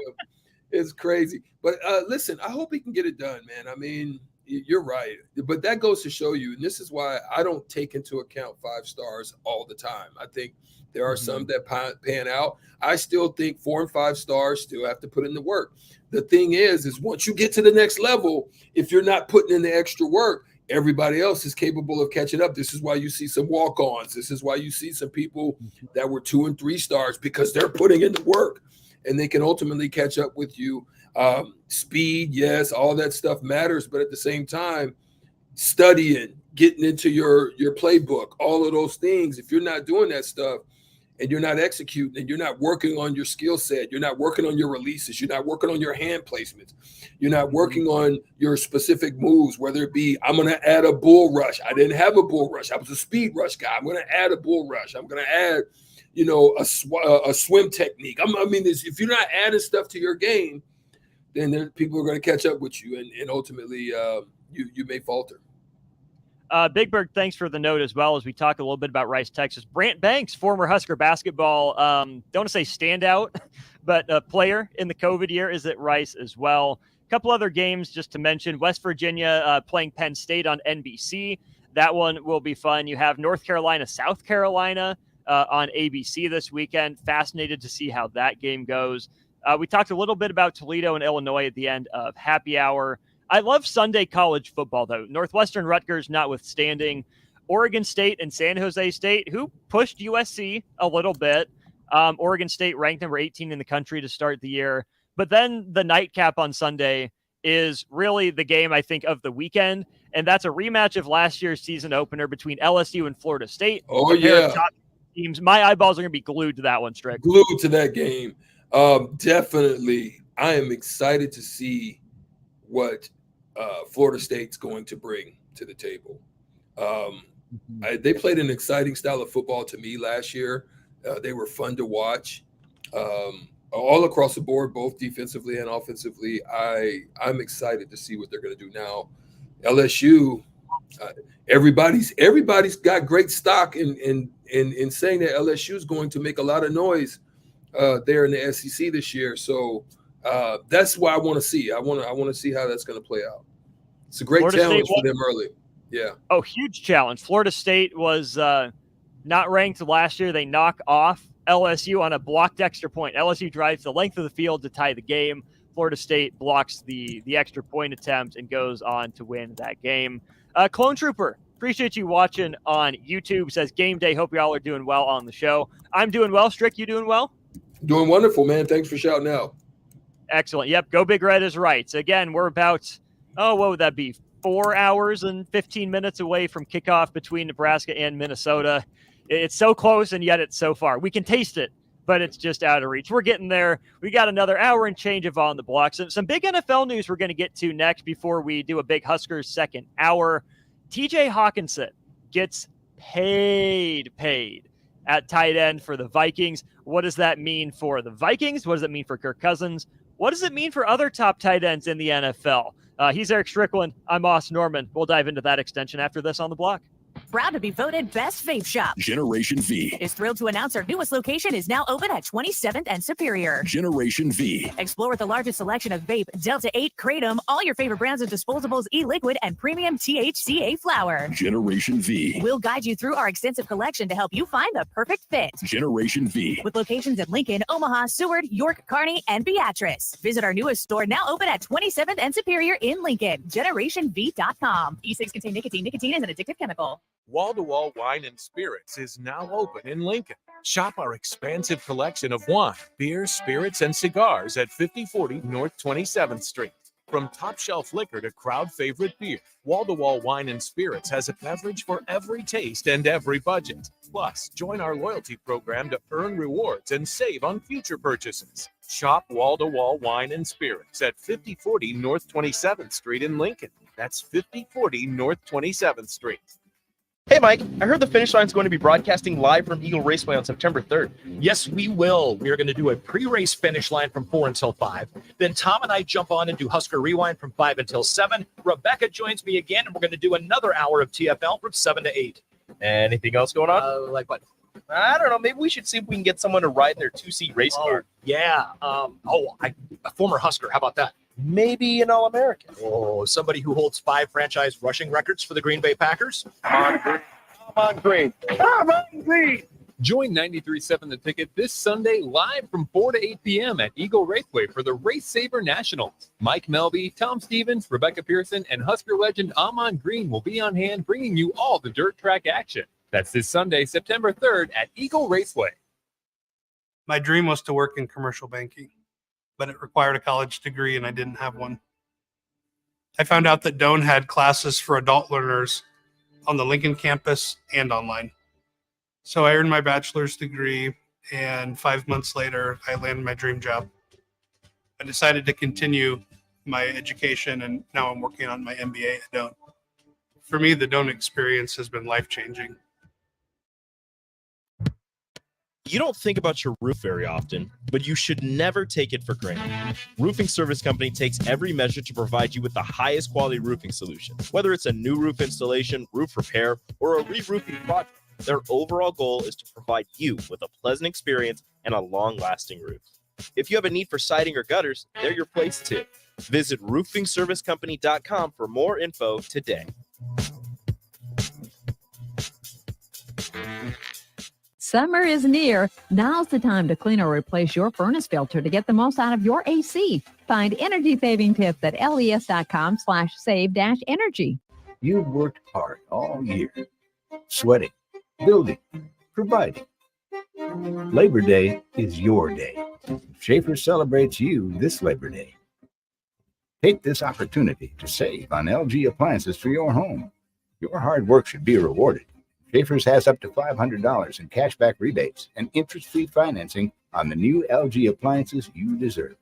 It's crazy. But listen, I hope he can get it done, man. I mean, you're right. But that goes to show you, and this is why I don't take into account 5 stars all the time. I think there are some that pan out. I still think 4 and 5 stars still have to put in the work. The thing is once you get to the next level, if you're not putting in the extra work, everybody else is capable of catching up. This is why you see some walk-ons. This is why you see some people that were 2 and 3 stars, because they're putting in the work and they can ultimately catch up with you. Speed, yes, all that stuff matters, but at the same time, studying, getting into your playbook, all of those things, if you're not doing that stuff and you're not executing and you're not working on your skill set, you're not working on your releases, you're not working on your hand placements, you're not working on your specific moves, whether it be, I'm going to add a bull rush. I didn't have a bull rush. I was a speed rush guy. I'm going to add a bull rush. I'm going to add, a swim technique. If you're not adding stuff to your game, then people are going to catch up with you, and ultimately you may falter. Big Bird, thanks for the note as well as we talk a little bit about Rice, Texas. Brant Banks, former Husker basketball, don't want to say standout, but a player in the COVID year is at Rice as well. A couple other games just to mention. West Virginia playing Penn State on NBC. That one will be fun. You have North Carolina, South Carolina on ABC this weekend. Fascinated to see how that game goes. We talked a little bit about Toledo and Illinois at the end of happy hour. I love Sunday college football, though. Northwestern Rutgers notwithstanding. Oregon State and San Jose State, who pushed USC a little bit. Oregon State ranked number 18 in the country to start the year. But then the nightcap on Sunday is really the game, I think, of the weekend. And that's a rematch of last year's season opener between LSU and Florida State. Oh, A pair of yeah. top teams. My eyeballs are going to be glued to that one, Strick. Glued to that game. Definitely. I am excited to see what Florida State's going to bring to the table. They played an exciting style of football to me last year. They were fun to watch. All across the board, both defensively and offensively. I'm excited to see what they're going to do now. LSU, everybody's got great stock in saying that LSU is going to make a lot of noise there in the SEC this year. So that's what I want to see. I want to see how that's going to play out. It's a great Florida challenge State for them early. Yeah. Oh, huge challenge. Florida State was not ranked last year. They knock off LSU on a blocked extra point. LSU drives the length of the field to tie the game. Florida State blocks the extra point attempt and goes on to win that game. Clone Trooper, appreciate you watching on YouTube. Says game day. Hope y'all are doing well on the show. I'm doing well. Strick, you doing well? Doing wonderful, man. Thanks for shouting out. Excellent. Yep. Go Big Red is right. So again, we're about, what would that be? 4 hours and 15 minutes away from kickoff between Nebraska and Minnesota. It's so close, and yet it's so far. We can taste it, but it's just out of reach. We're getting there. We got another hour and change of On the Block. Some big NFL news we're going to get to next before we do a big Huskers second hour. TJ Hawkinson gets paid at tight end for the Vikings. What does that mean for the Vikings? What does it mean for Kirk Cousins? What does it mean for other top tight ends in the NFL? He's Eric Strickland. I'm Moss Norman. We'll dive into that extension after this On the Block. Proud to be voted Best Vape Shop. Generation V. Is thrilled to announce our newest location is now open at 27th and Superior. Generation V. Explore with the largest selection of vape, Delta 8, Kratom, all your favorite brands of disposables, e-liquid, and premium THCA flower. Generation V. We'll guide you through our extensive collection to help you find the perfect fit. Generation V. With locations in Lincoln, Omaha, Seward, York, Kearney, and Beatrice. Visit our newest store now open at 27th and Superior in Lincoln. GenerationV.com. E-cigs contain nicotine. Nicotine is an addictive chemical. Wall-to-Wall Wine and Spirits is now open in Lincoln. Shop our expansive collection of wine, beer, spirits, and cigars at 5040 North 27th Street. From top-shelf liquor to crowd-favorite beer, Wall-to-Wall Wine and Spirits has a beverage for every taste and every budget. Plus, join our loyalty program to earn rewards and save on future purchases. Shop Wall-to-Wall Wine and Spirits at 5040 North 27th Street in Lincoln. That's 5040 North 27th Street. Hey, Mike, I heard the Finish Line is going to be broadcasting live from Eagle Raceway on September 3rd. Yes, we will. We are going to do a pre-race Finish Line from 4 until 5. Then Tom and I jump on and do Husker Rewind from 5 until 7. Rebecca joins me again, and we're going to do another hour of TFL from 7 to 8. Anything else going on? Like what? I don't know. Maybe we should see if we can get someone to ride in their 2-seat race car. Yeah. A former Husker. How about that? Maybe an All-American. Oh, somebody who holds 5 franchise rushing records for the Green Bay Packers. Come on, Green. Join 93.7 The Ticket this Sunday live from 4 to 8 p.m. at Eagle Raceway for the Race Saver Nationals. Mike Melby, Tom Stevens, Rebecca Pearson, and Husker legend Amon Green will be on hand bringing you all the dirt track action. That's this Sunday, September 3rd at Eagle Raceway. My dream was to work in commercial banking, but it required a college degree and I didn't have one. I found out that Doane had classes for adult learners on the Lincoln campus and online. So I earned my bachelor's degree, and 5 months later, I landed my dream job. I decided to continue my education, and now I'm working on my MBA at Doane. For me, the Doane experience has been life-changing. You don't think about your roof very often, but you should never take it for granted. Roofing Service Company takes every measure to provide you with the highest quality roofing solution. Whether it's a new roof installation, roof repair, or a re-roofing project, their overall goal is to provide you with a pleasant experience and a long-lasting roof. If you have a need for siding or gutters, they're your place too. Visit roofingservicecompany.com for more info today. Summer is near. Now's the time to clean or replace your furnace filter to get the most out of your AC. Find energy-saving tips at les.com/save-energy. You've worked hard all year, sweating, building, providing. Labor Day is your day. Schaefer celebrates you this Labor Day. Take this opportunity to save on LG appliances for your home. Your hard work should be rewarded. Schaefer's has up to $500 in cashback rebates and interest-free financing on the new LG appliances you deserve.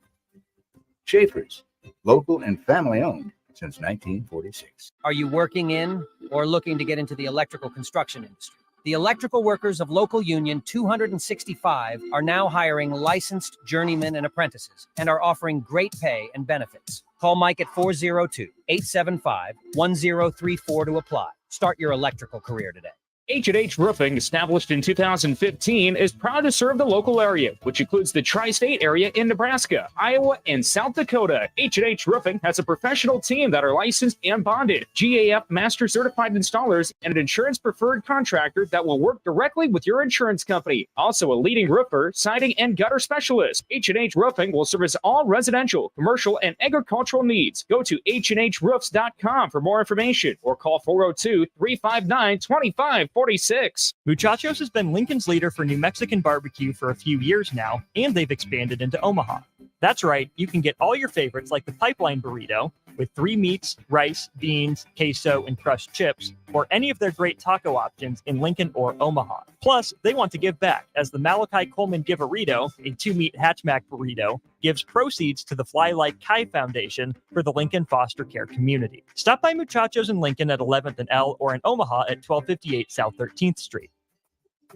Schaefer's, local and family-owned since 1946. Are you working in or looking to get into the electrical construction industry? The electrical workers of Local Union 265 are now hiring licensed journeymen and apprentices and are offering great pay and benefits. Call Mike at 402-875-1034 to apply. Start your electrical career today. H&H Roofing, established in 2015, is proud to serve the local area, which includes the tri-state area in Nebraska, Iowa, and South Dakota. H&H Roofing has a professional team that are licensed and bonded, GAF Master Certified Installers, and an insurance-preferred contractor that will work directly with your insurance company. Also a leading roofer, siding, and gutter specialist. H&H Roofing will service all residential, commercial, and agricultural needs. Go to HNHroofs.com for more information or call 402-359-2546. Muchachos has been Lincoln's leader for New Mexican barbecue for a few years now, and they've expanded into Omaha. That's right, you can get all your favorites like the pipeline burrito with 3 meats, rice, beans, queso, and crushed chips, or any of their great taco options in Lincoln or Omaha. Plus, they want to give back, as the Malachi Coleman Give-A-Rito, a 2-meat hatchback burrito, gives proceeds to the Fly Like Kai Foundation for the Lincoln foster care community. Stop by Muchachos in Lincoln at 11th and L or in Omaha at 1258 South 13th Street.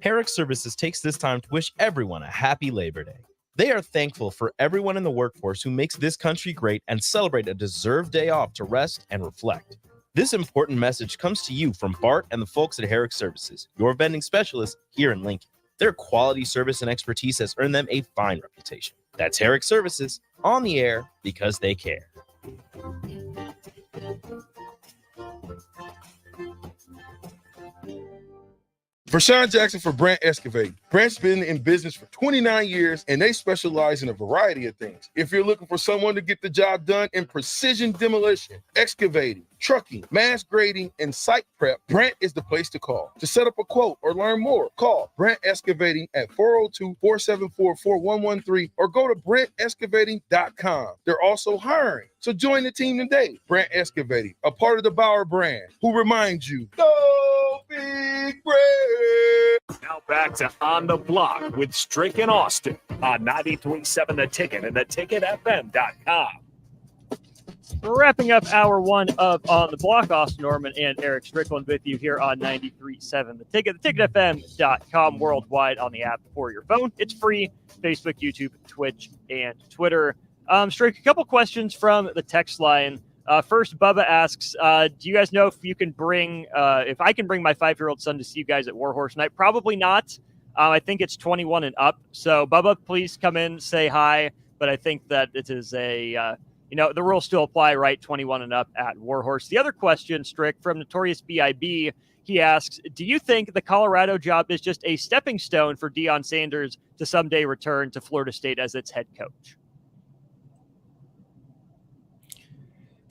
Herrick Services takes this time to wish everyone a happy Labor Day. They are thankful for everyone in the workforce who makes this country great and celebrate a deserved day off to rest and reflect. This important message comes to you from Bart and the folks at Herrick Services, your vending specialists here in Lincoln. Their quality service and expertise has earned them a fine reputation. That's Herrick Services, on the air because they care. For Sean Jackson for Brandt Excavating. Brandt's been in business for 29 years, and they specialize in a variety of things. If you're looking for someone to get the job done in precision demolition, excavating, trucking, mass grading, and site prep, Brandt is the place to call. To set up a quote or learn more, call Brandt Excavating at 402-474-4113 or go to BrandtExcavating.com. They're also hiring, so join the team today. Brandt Excavating, a part of the Bauer brand, who reminds you, no big bread. Now back to On the Block with Strick and Austin on 93.7 The Ticket and theticketfm.com. Wrapping up hour one of On the Block, Austin Norman and Eric Strickland with you here on 93.7 The Ticket, theticketfm.com, worldwide on the app for your phone. It's free, Facebook, YouTube, Twitch, and Twitter. Strick, a couple questions from the text line. First, Bubba asks, do you guys know if you can bring, if I can bring my 5-year-old son to see you guys at Warhorse Night? Probably not. I think it's 21 and up. So, Bubba, please come in, say hi. But I think that it is a, the rules still apply, right? 21 and up at Warhorse. The other question, Strick, from Notorious B.I.B., he asks, do you think the Colorado job is just a stepping stone for Deion Sanders to someday return to Florida State as its head coach?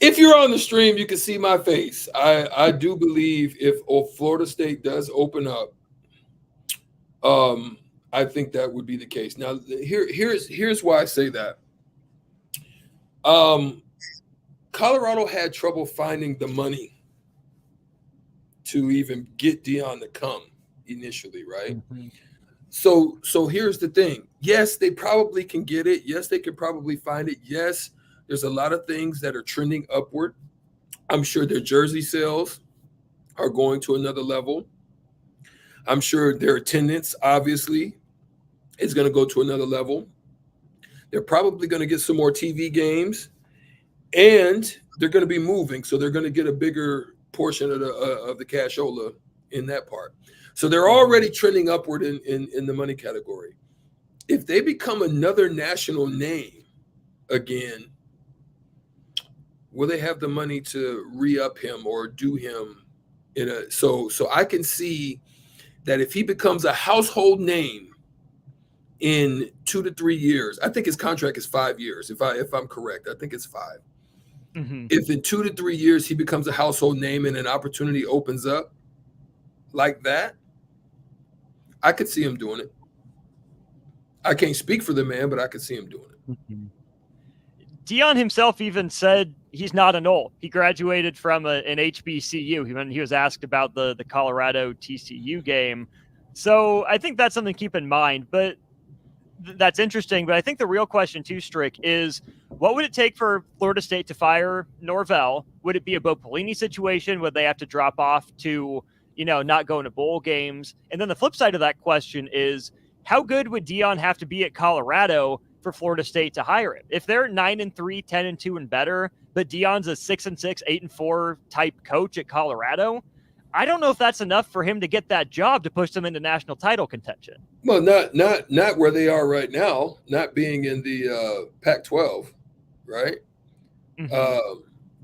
If you're on the stream, you can see my face. I do believe if Florida State does open up, I think that would be the case. Now, here's why I say that. Colorado had trouble finding the money to even get Deion to come initially, right? Mm-hmm. So here's the thing. Yes, they probably can get it. Yes, they could probably find it. Yes, there's a lot of things that are trending upward. I'm sure their jersey sales are going to another level. I'm sure their attendance, obviously, is going to go to another level. They're probably going to get some more TV games, and they're going to be moving, so they're going to get a bigger portion of the cashola in that part. So they're already trending upward in the money category. If they become another national name again, will they have the money to re-up him or do him in a so I can see that if he becomes a household name in 2 to 3 years, I think his contract is 5 years. If I'm correct, I think it's 5. If in 2 to 3 years he becomes a household name and an opportunity opens up like that, I could see him doing it. I can't speak for the man, but I could see him doing it. Dion himself even said he's not a Knoll. He graduated from an HBCU. When he was asked about the Colorado TCU game. So I think that's something to keep in mind. But that's interesting. But I think the real question too, Strick, is what would it take for Florida State to fire Norvell? Would it be a Bo Pelini situation? Would they have to drop off to, not going to bowl games? And then the flip side of that question is, how good would Dion have to be at Colorado for Florida State to hire him? If they're 9-3, 10-2 and better, but Dion's a 6-6, 8-4 type coach at Colorado, I don't know if that's enough for him to get that job to push them into national title contention. Well, not where they are right now, not being in the Pac-12, right?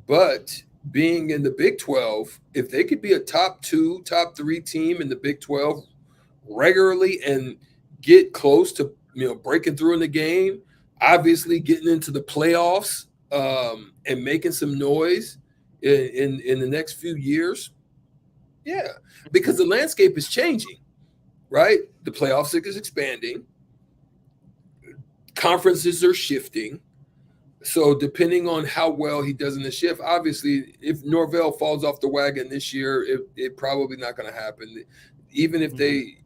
But being in the Big 12, if they could be a top 2, top 3 team in the Big 12 regularly and get close to breaking through in the game, obviously getting into the playoffs and making some noise in the next few years. Yeah, because the landscape is changing, right? The playoffs is expanding. Conferences are shifting. So depending on how well he does in the shift, obviously, if Norvell falls off the wagon this year, it probably not going to happen. Even if they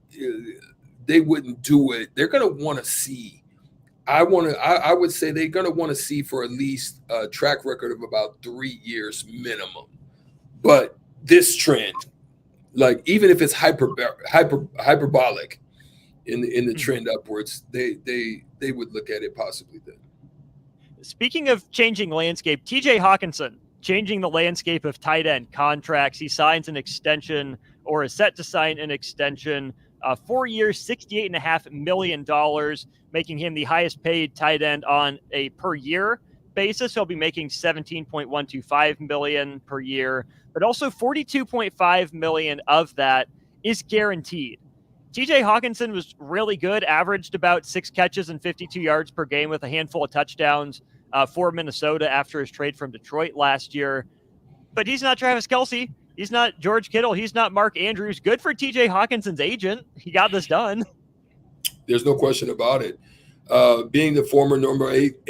wouldn't do it, they're going to want to see. I would say they're going to want to see for at least a track record of about 3 years minimum. But this trend, like even if it's hyperbolic in the trend upwards, they would look at it possibly then. Speaking of changing landscape, TJ Hawkinson changing the landscape of tight end contracts. He signs an extension or is set to sign an extension, 4 years, $68.5 million, making him the highest paid tight end on a per year basis. He'll be making $17.125 million per year, but also $42.5 million of that is guaranteed. TJ Hawkinson was really good, averaged about 6 catches and 52 yards per game with a handful of touchdowns for Minnesota after his trade from Detroit last year. But he's not Travis Kelce. He's not George Kittle. He's not Mark Andrews. Good for TJ Hawkinson's agent. He got this done. There's no question about it. Being the former number 8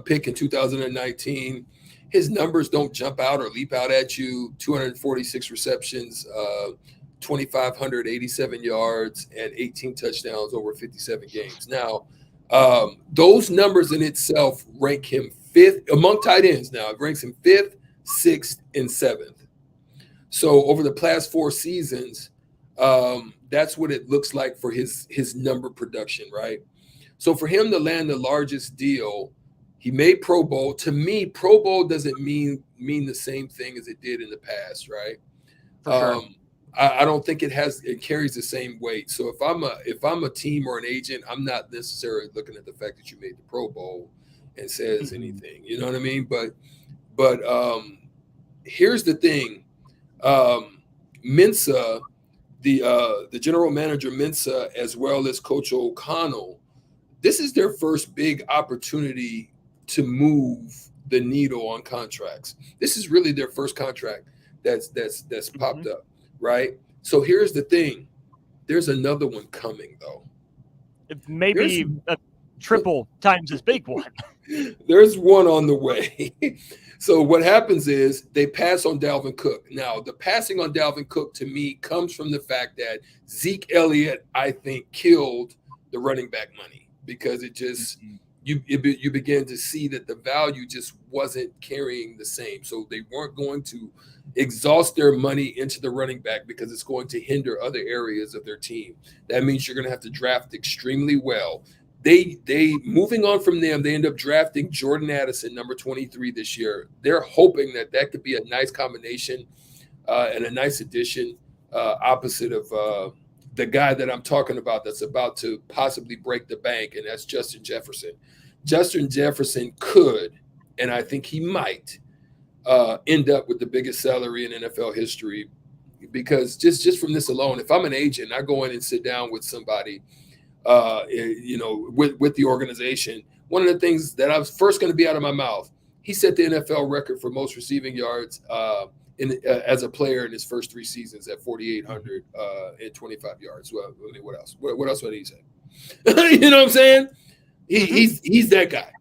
pick in 2019, his numbers don't jump out or leap out at you. 246 receptions, 2,587 yards, and 18 touchdowns over 57 games. Now, those numbers in itself rank him 5th among tight ends. Now, it ranks him 5th, 6th, and 7th. So over the past 4 seasons, that's what it looks like for his number production, right? So for him to land the largest deal, he made Pro Bowl. To me, Pro Bowl doesn't mean the same thing as it did in the past, right? For sure. I don't think it carries the same weight. So if I'm a team or an agent, I'm not necessarily looking at the fact that you made the Pro Bowl and says anything. You know what I mean? But here's the thing. Mensa, the general manager Mensa, as well as Coach O'Connell, this is their first big opportunity to move the needle on contracts. This is really their first contract that's popped up, right? So here's the thing. There's another one coming, though. Maybe a triple times as big one. There's one on the way. So what happens is they pass on Dalvin Cook. Now, the passing on Dalvin Cook to me comes from the fact that Zeke Elliott, I think, killed the running back money because it just you begin to see that the value just wasn't carrying the same. So they weren't going to exhaust their money into the running back because it's going to hinder other areas of their team. That means you're going to have to draft extremely well. They moving on from them, they end up drafting Jordan Addison, number 23 this year. They're hoping that could be a nice combination and a nice addition opposite of the guy that I'm talking about that's about to possibly break the bank, and that's Justin Jefferson. Justin Jefferson could, and I think he might, end up with the biggest salary in NFL history, because just from this alone, if I'm an agent, I go in and sit down with somebody, with the organization. One of the things that I was first going to be out of my mouth, he set the NFL record for most receiving yards as a player in his first 3 seasons at 4,800 and 25 yards. Well, I mean, what else? What else would he say? You know what I'm saying? He's that guy.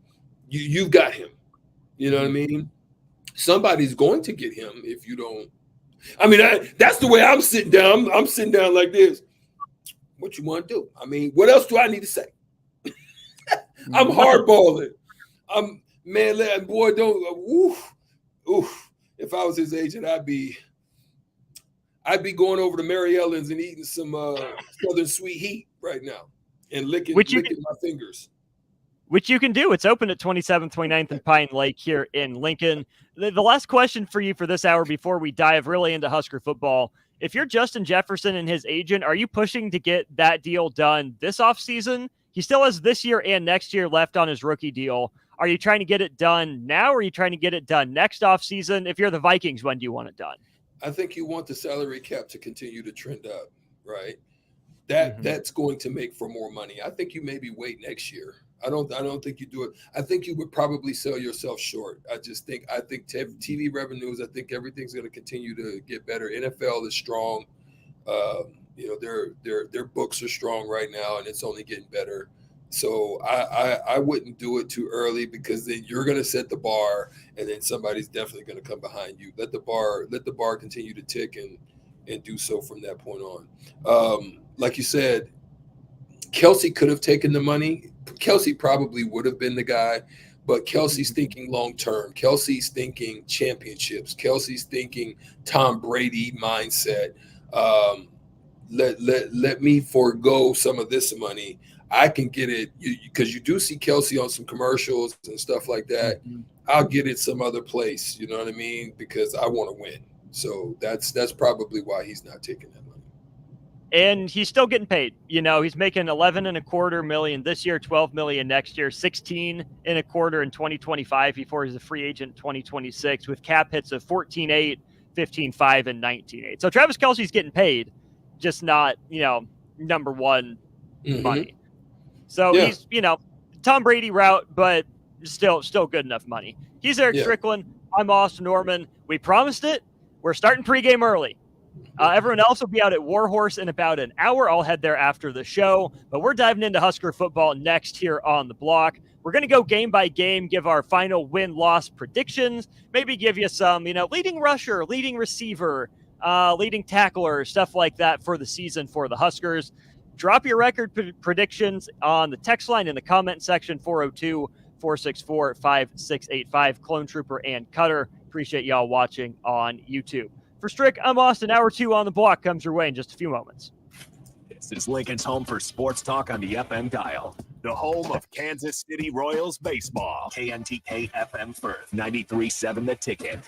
You've got him. You know what I mean? Somebody's going to get him if you don't. I mean, that's the way I'm sitting down. I'm sitting down like this. What you want to do? I mean, what else do I need to say? I'm hardballing. Boy, don't. Oof. If I was his agent, I'd be going over to Mary Ellen's and eating some Southern Sweet Heat right now and licking my fingers. Which you can do. It's open at 27th, 29th, and Pine Lake here in Lincoln. The last question for you for this hour before we dive really into Husker football. If you're Justin Jefferson and his agent, are you pushing to get that deal done this offseason? He still has this year and next year left on his rookie deal. Are you trying to get it done now, or are you trying to get it done next offseason? If you're the Vikings, when do you want it done? I think you want the salary cap to continue to trend up, right? That's going to make for more money. I think you maybe wait next year. I don't think you do it. I think you would probably sell yourself short. I think TV revenues, I think everything's going to continue to get better. NFL is strong. Their books are strong right now, and it's only getting better. So I wouldn't do it too early, because then you're going to set the bar, and then somebody's definitely going to come behind you. Let the bar continue to tick and do so from that point on. Like you said, Kelsey could have taken the money. Kelsey probably would have been the guy, but Kelsey's thinking long term. Kelsey's thinking championships. Kelsey's thinking Tom Brady mindset. Let me forego some of this money. I can get it, because you do see Kelsey on some commercials and stuff like that. I'll get it some other place. You know what I mean? Because I want to win. So that's probably why he's not taking that money. And he's still getting paid. He's making $11.25 million this year, $12 million next year, $16.25 in 2025 before he's a free agent in 2026, with cap hits of $14.8, $15.5, and $19.8. So Travis Kelce's getting paid, just not, number one money. So he's, Tom Brady route, but still good enough money. He's Eric Strickland. I'm Austin Norman. We promised it. We're starting pregame early. Everyone else will be out at Warhorse in about an hour. I'll head there after the show, but we're diving into Husker football next here on the block. We're going to go game by game, give our final win-loss predictions, maybe give you some, leading rusher, leading receiver, leading tackler, stuff like that for the season for the Huskers. Drop your record predictions on the text line in the comment section, 402-464-5685. Clone Trooper and Cutter. Appreciate y'all watching on YouTube. For Strick, I'm Austin. Hour 2 on the block comes your way in just a few moments. This is Lincoln's home for sports talk on the FM dial. The home of Kansas City Royals baseball. KNTK FM Firth, 93.7 The Ticket.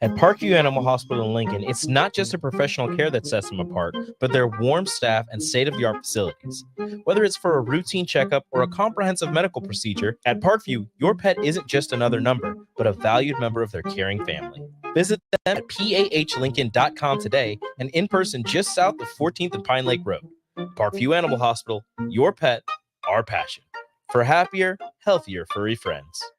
At Parkview Animal Hospital in Lincoln, it's not just the professional care that sets them apart, but their warm staff and state-of-the-art facilities. Whether it's for a routine checkup or a comprehensive medical procedure, at Parkview, your pet isn't just another number, but a valued member of their caring family. Visit them at pahlincoln.com today and in person just south of 14th and Pine Lake Road. Parkview Animal Hospital, your pet, our passion. For happier, healthier furry friends.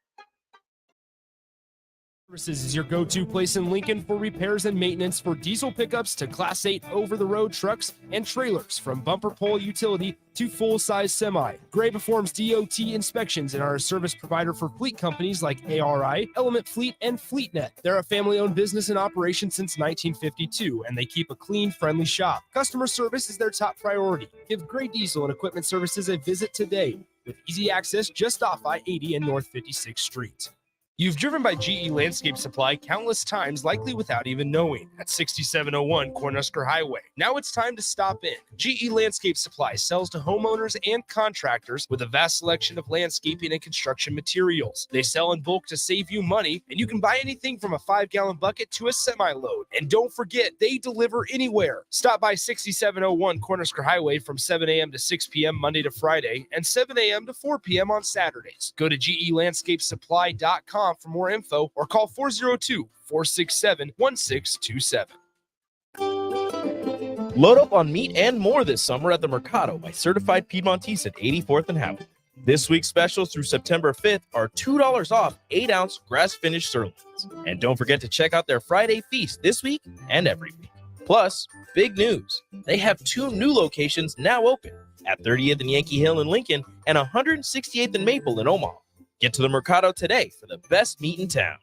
Services is your go-to place in Lincoln for repairs and maintenance for diesel pickups to Class 8 over-the-road trucks and trailers, from bumper pole utility to full-size semi. Gray performs DOT inspections and are a service provider for fleet companies like ARI, Element Fleet, and FleetNet. They're a family-owned business in operation since 1952, and they keep a clean, friendly shop. Customer service is their top priority. Give Gray Diesel and Equipment Services a visit today, with easy access just off I-80 and North 56th Street. You've driven by GE Landscape Supply countless times, likely without even knowing, at 6701 Cornhusker Highway. Now it's time to stop in. GE Landscape Supply sells to homeowners and contractors with a vast selection of landscaping and construction materials. They sell in bulk to save you money, and you can buy anything from a 5-gallon bucket to a semi-load. And don't forget, they deliver anywhere. Stop by 6701 Cornhusker Highway from 7 a.m. to 6 p.m. Monday to Friday and 7 a.m. to 4 p.m. on Saturdays. Go to GELandscapesupply.com for more info or call 402-467-1627. Load up on meat and more this summer at the Mercado by Certified Piedmontese at 84th and Haviland. This week's specials through September 5th are $2 off 8-ounce grass-finished sirloins. And don't forget to check out their Friday feast this week and every week. Plus, big news, they have 2 new locations now open at 30th and Yankee Hill in Lincoln and 168th and Maple in Omaha. Get to the Mercado today for the best meat in town.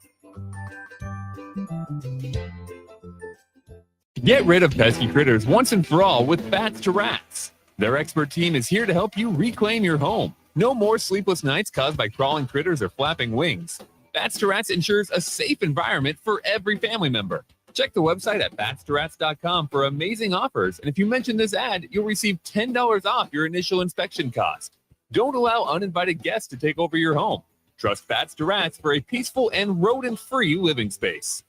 Get rid of pesky critters once and for all with Bats to Rats. Their expert team is here to help you reclaim your home. No more sleepless nights caused by crawling critters or flapping wings. Bats to Rats ensures a safe environment for every family member. Check the website at batstorats.com for amazing offers, and if you mention this ad, you'll receive $10 off your initial inspection cost. Don't allow uninvited guests to take over your home. Trust Bats to Rats for a peaceful and rodent-free living space.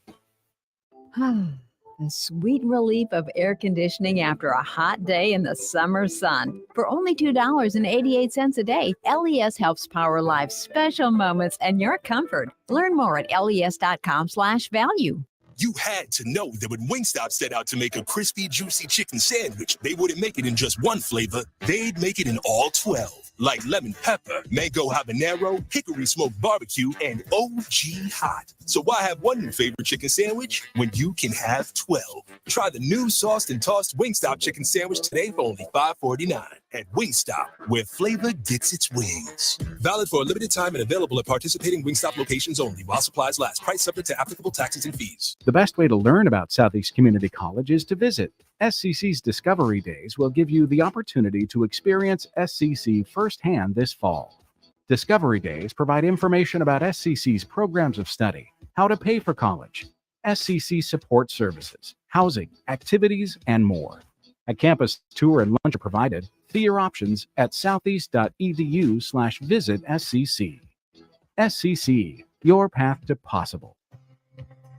The sweet relief of air conditioning after a hot day in the summer sun. For only $2.88 a day, LES helps power life's special moments and your comfort. Learn more at les.com/value. You had to know that when Wingstop set out to make a crispy, juicy chicken sandwich, they wouldn't make it in just one flavor. They'd make it in all 12. Like lemon pepper, mango habanero, hickory smoked barbecue, and OG hot. So why have one new favorite chicken sandwich when you can have 12? Try the new sauced and tossed Wingstop chicken sandwich today for only $5.49. At Wingstop, where flavor gets its wings. Valid for a limited time and available at participating Wingstop locations only while supplies last. Price subject to applicable taxes and fees. The best way to learn about Southeast Community College is to visit. SCC's Discovery Days will give you the opportunity to experience SCC firsthand this fall. Discovery Days provide information about SCC's programs of study, how to pay for college, SCC support services, housing, activities, and more. A campus tour and lunch are provided. See your options at southeast.edu/visit SCC. SCC, your path to possible.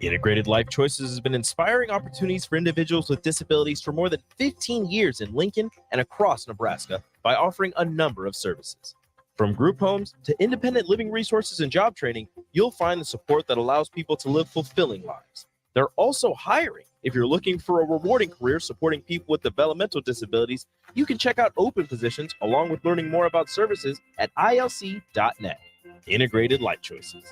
Integrated Life Choices has been inspiring opportunities for individuals with disabilities for more than 15 years in Lincoln and across Nebraska by offering a number of services. From group homes to independent living resources and job training, you'll find the support that allows people to live fulfilling lives. They're also hiring. If you're looking for a rewarding career supporting people with developmental disabilities, you can check out open positions along with learning more about services at ilc.net. Integrated Life Choices.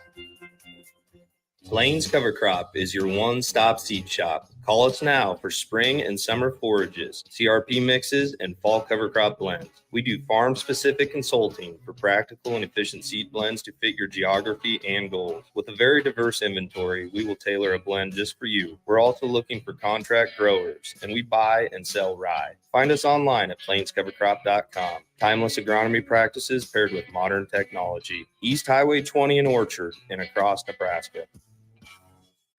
Plains Cover Crop is your one-stop seed shop. Call us now for spring and summer forages, CRP mixes, and fall cover crop blends. We do farm-specific consulting for practical and efficient seed blends to fit your geography and goals. With a very diverse inventory, we will tailor a blend just for you. We're also looking for contract growers, and we buy and sell rye. Find us online at plainscovercrop.com. Timeless agronomy practices paired with modern technology. East Highway 20 in Orchard and across Nebraska.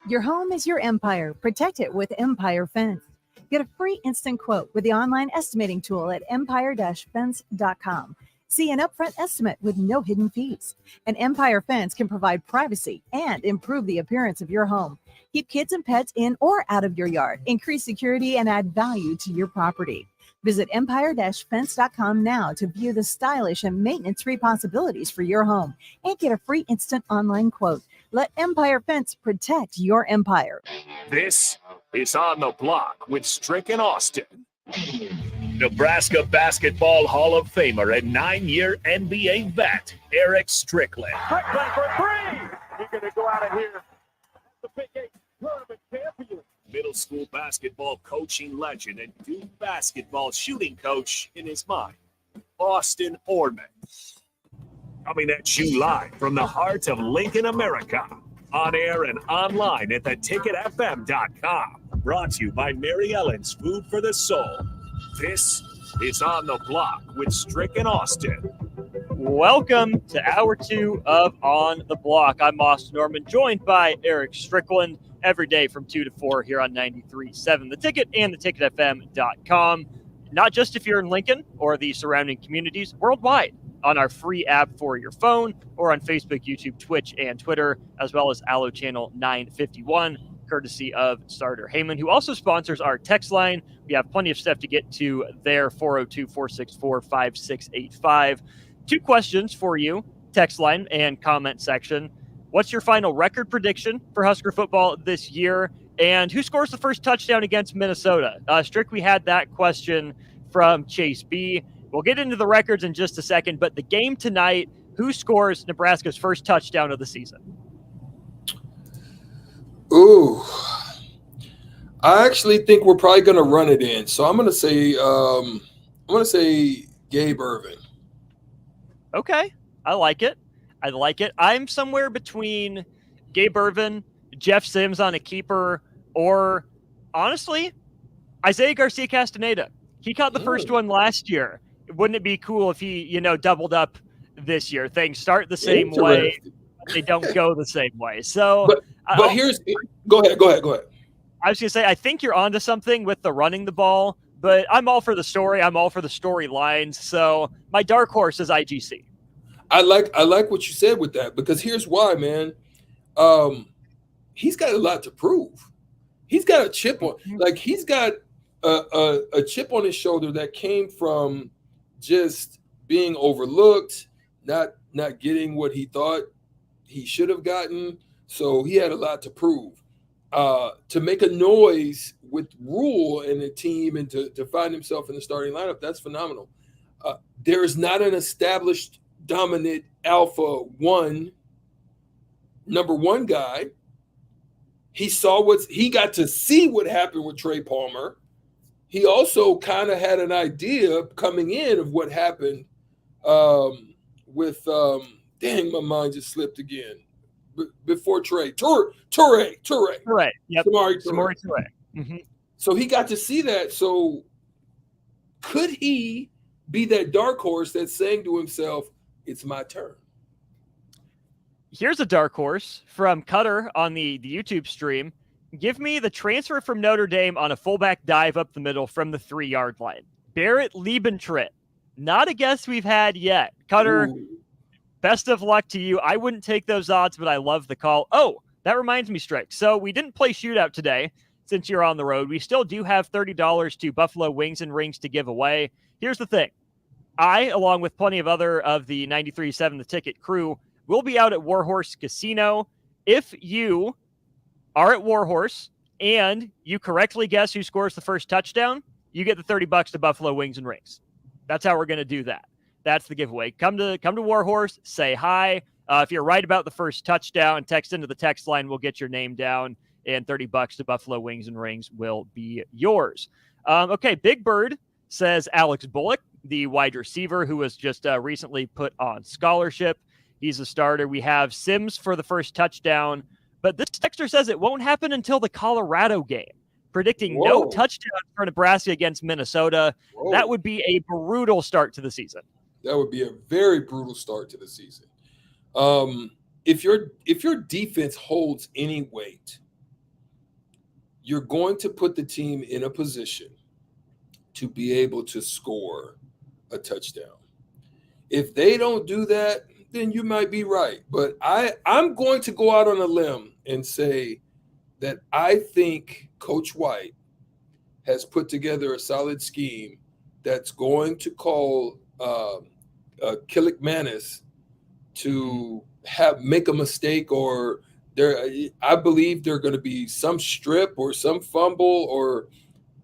Your home is your empire. Protect it with Empire Fence. Get a free instant quote with the online estimating tool at empire-fence.com. See an upfront estimate with no hidden fees. An Empire Fence can provide privacy and improve the appearance of your home. Keep kids and pets in or out of your yard. Increase security and add value to your property. Visit empire-fence.com now to view the stylish and maintenance-free possibilities for your home and get a free instant online quote. Let Empire Fence protect your empire. This is On the Block with Strick and Austin. Nebraska Basketball Hall of Famer and 9-year NBA vet, Eric Strickland. Quick play for three. You're going to go out of here. The Big 8 tournament champion. Middle school basketball coaching legend and Duke basketball shooting coach in his mind, Austin Orman. Coming at you live from the heart of Lincoln, America. On air and online at theticketfm.com. Brought to you by Mary Ellen's Food for the Soul. This is On the Block with Strick and Austin. Welcome to Hour 2 of On the Block. I'm Austin Norman, joined by Eric Strickland every day from 2 to 4 here on 93.7 The Ticket and theticketfm.com. Not just if you're in Lincoln or the surrounding communities, worldwide on our free app for your phone or on Facebook, YouTube, Twitch, and Twitter, as well as Allo Channel 951, courtesy of Starter Heyman, who also sponsors our text line. We have plenty of stuff to get to there, 402-464-5685. 2 questions for you, text line and comment section. What's your final record prediction for Husker football this year? And who scores the first touchdown against Minnesota? Strick, we had that question from Chase B. We'll get into the records in just a second, but the game tonight, who scores Nebraska's first touchdown of the season? Ooh. I actually think we're probably going to run it in. So I'm going to say Gabe Irvin. Okay. I like it. I'm somewhere between Gabe Irvin, Jeff Sims on a keeper, or honestly, Isaiah Garcia Castaneda. He caught the first one last year. Wouldn't it be cool if he, doubled up this year? Things start the same way, but they don't go the same way. So, but go ahead. I was going to say, I think you're onto something with the running the ball, but I'm all for the story. I'm all for the storylines. So my dark horse is IGC. I like what you said with that, because here's why, man. He's got a lot to prove. He's got a chip on, he's got a chip on his shoulder that came from just being overlooked, not getting what he thought he should have gotten. So he had a lot to prove. To make a noise with Rule and the team and to find himself in the starting lineup, that's phenomenal. There is not an established dominant alpha number one guy. He got to see what happened with Trey Palmer. He also kind of had an idea coming in of what happened with dang, my mind just slipped again. Before Trey, Toure. Right. Yep. Samori Toure. Mm-hmm. So he got to see that. So could he be that dark horse that's saying to himself, it's my turn? Here's a dark horse from Cutter on the YouTube stream. Give me the transfer from Notre Dame on a fullback dive up the middle from the 3-yard line. Barrett Liebentritt. Not a guess we've had yet. Cutter, best of luck to you. I wouldn't take those odds, but I love the call. Oh, that reminds me, Strick. So we didn't play shootout today since you're on the road. We still do have $30 to Buffalo Wings and Rings to give away. Here's the thing. I, along with plenty of other of the 93.7 The Ticket crew, will be out at Warhorse Casino. If you are at Warhorse and you correctly guess who scores the first touchdown, you get the $30 to Buffalo Wings and Rings. That's how we're going to do that. That's the giveaway. Come to Warhorse, say hi. If you're right about the first touchdown, text into the text line. We'll get your name down, and $30 to Buffalo Wings and Rings will be yours. Okay, Big Bird says Alex Bullock, the wide receiver who was just recently put on scholarship. He's a starter. We have Sims for the first touchdown, but this texter says it won't happen until the Colorado game, predicting no touchdown for Nebraska against Minnesota. That would be a brutal start to the season. That would be a very brutal start to the season. If your defense holds any weight, you're going to put the team in a position to be able to score a touchdown. If they don't do that, then you might be right. But I'm going to go out on a limb and say that I think Coach White has put together a solid scheme that's going to call Killick Manis to make a mistake, or I believe there are going to be some strip or some fumble or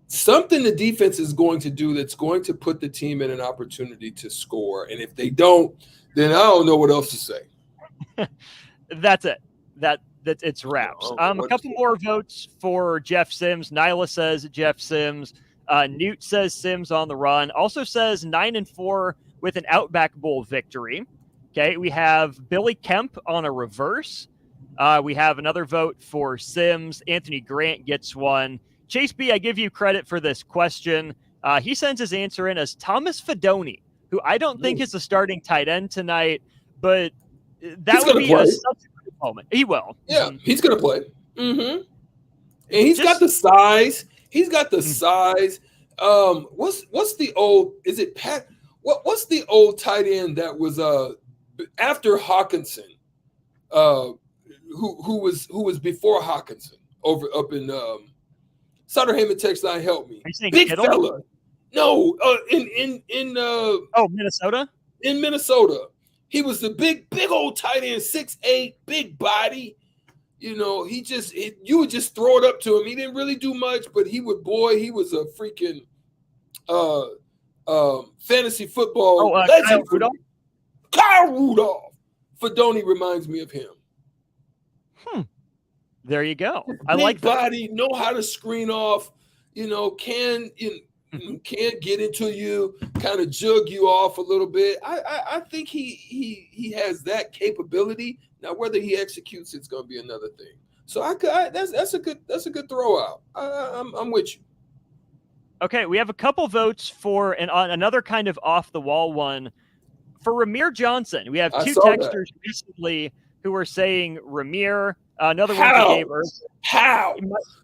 something the defense is going to do that's going to put the team in an opportunity to score. And if they don't, then I don't know what else to say. That's it. It's wraps. A couple more votes for Jeff Sims. Nyla says Jeff Sims. Newt says Sims on the run. Also says 9-4 with an Outback Bowl victory. Okay, we have Billy Kemp on a reverse. We have another vote for Sims. Anthony Grant gets one. Chase B, I give you credit for this question. He sends his answer in as Thomas Fedoni, who I don't think is a starting tight end tonight, but that would be a subsequent moment. He will. Yeah, he's going to play. Mm-hmm. And he's got the size. He's got the size. What's the old? Is it Pat? What's the old tight end that was after Hawkinson? Who was before Hawkinson up in Sutter Heyman text line, help me. Big Kittle? Fella. No, in Minnesota. In Minnesota, he was the big old tight end, 6'8", big body. you know, you would just throw it up to him. He didn't really do much, but he was a freaking fantasy football legend. Kyle Rudolph. Fedoni reminds me of him. There you go. I Big like that. body, know how to screen off, can get into you, kind of jug you off a little bit. I think he has that capability. Now, whether he executes, it's going to be another thing. So that's a good throw out. I'm with you. Okay, we have a couple votes for another kind of off the wall one for Ramir Johnson. We have two texters recently who were saying Ramir. Another one for Gabe Ervin. How?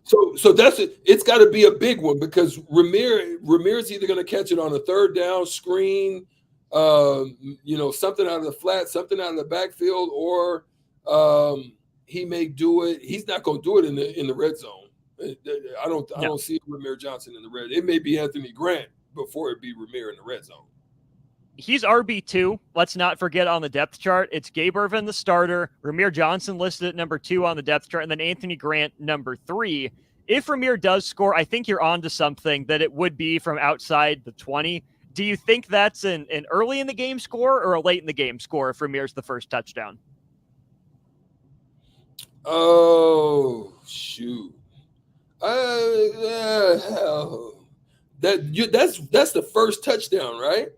So that's it. It's got to be a big one because Ramir's either going to catch it on a third down screen, something out of the flat, something out of the backfield, or he may do it. He's not going to do it in the red zone. I don't see Ramir Johnson in the red. It may be Anthony Grant before it be Ramir in the red zone. He's RB2. Let's not forget on the depth chart, it's Gabe Ervin, the starter, Ramir Johnson listed at number 2 on the depth chart, and then Anthony Grant, number 3. If Ramir does score, I think you're onto something that it would be from outside the 20. Do you think that's an early in the game score or a late in the game score if Ramir's the first touchdown? Oh, shoot. That's the first touchdown, right?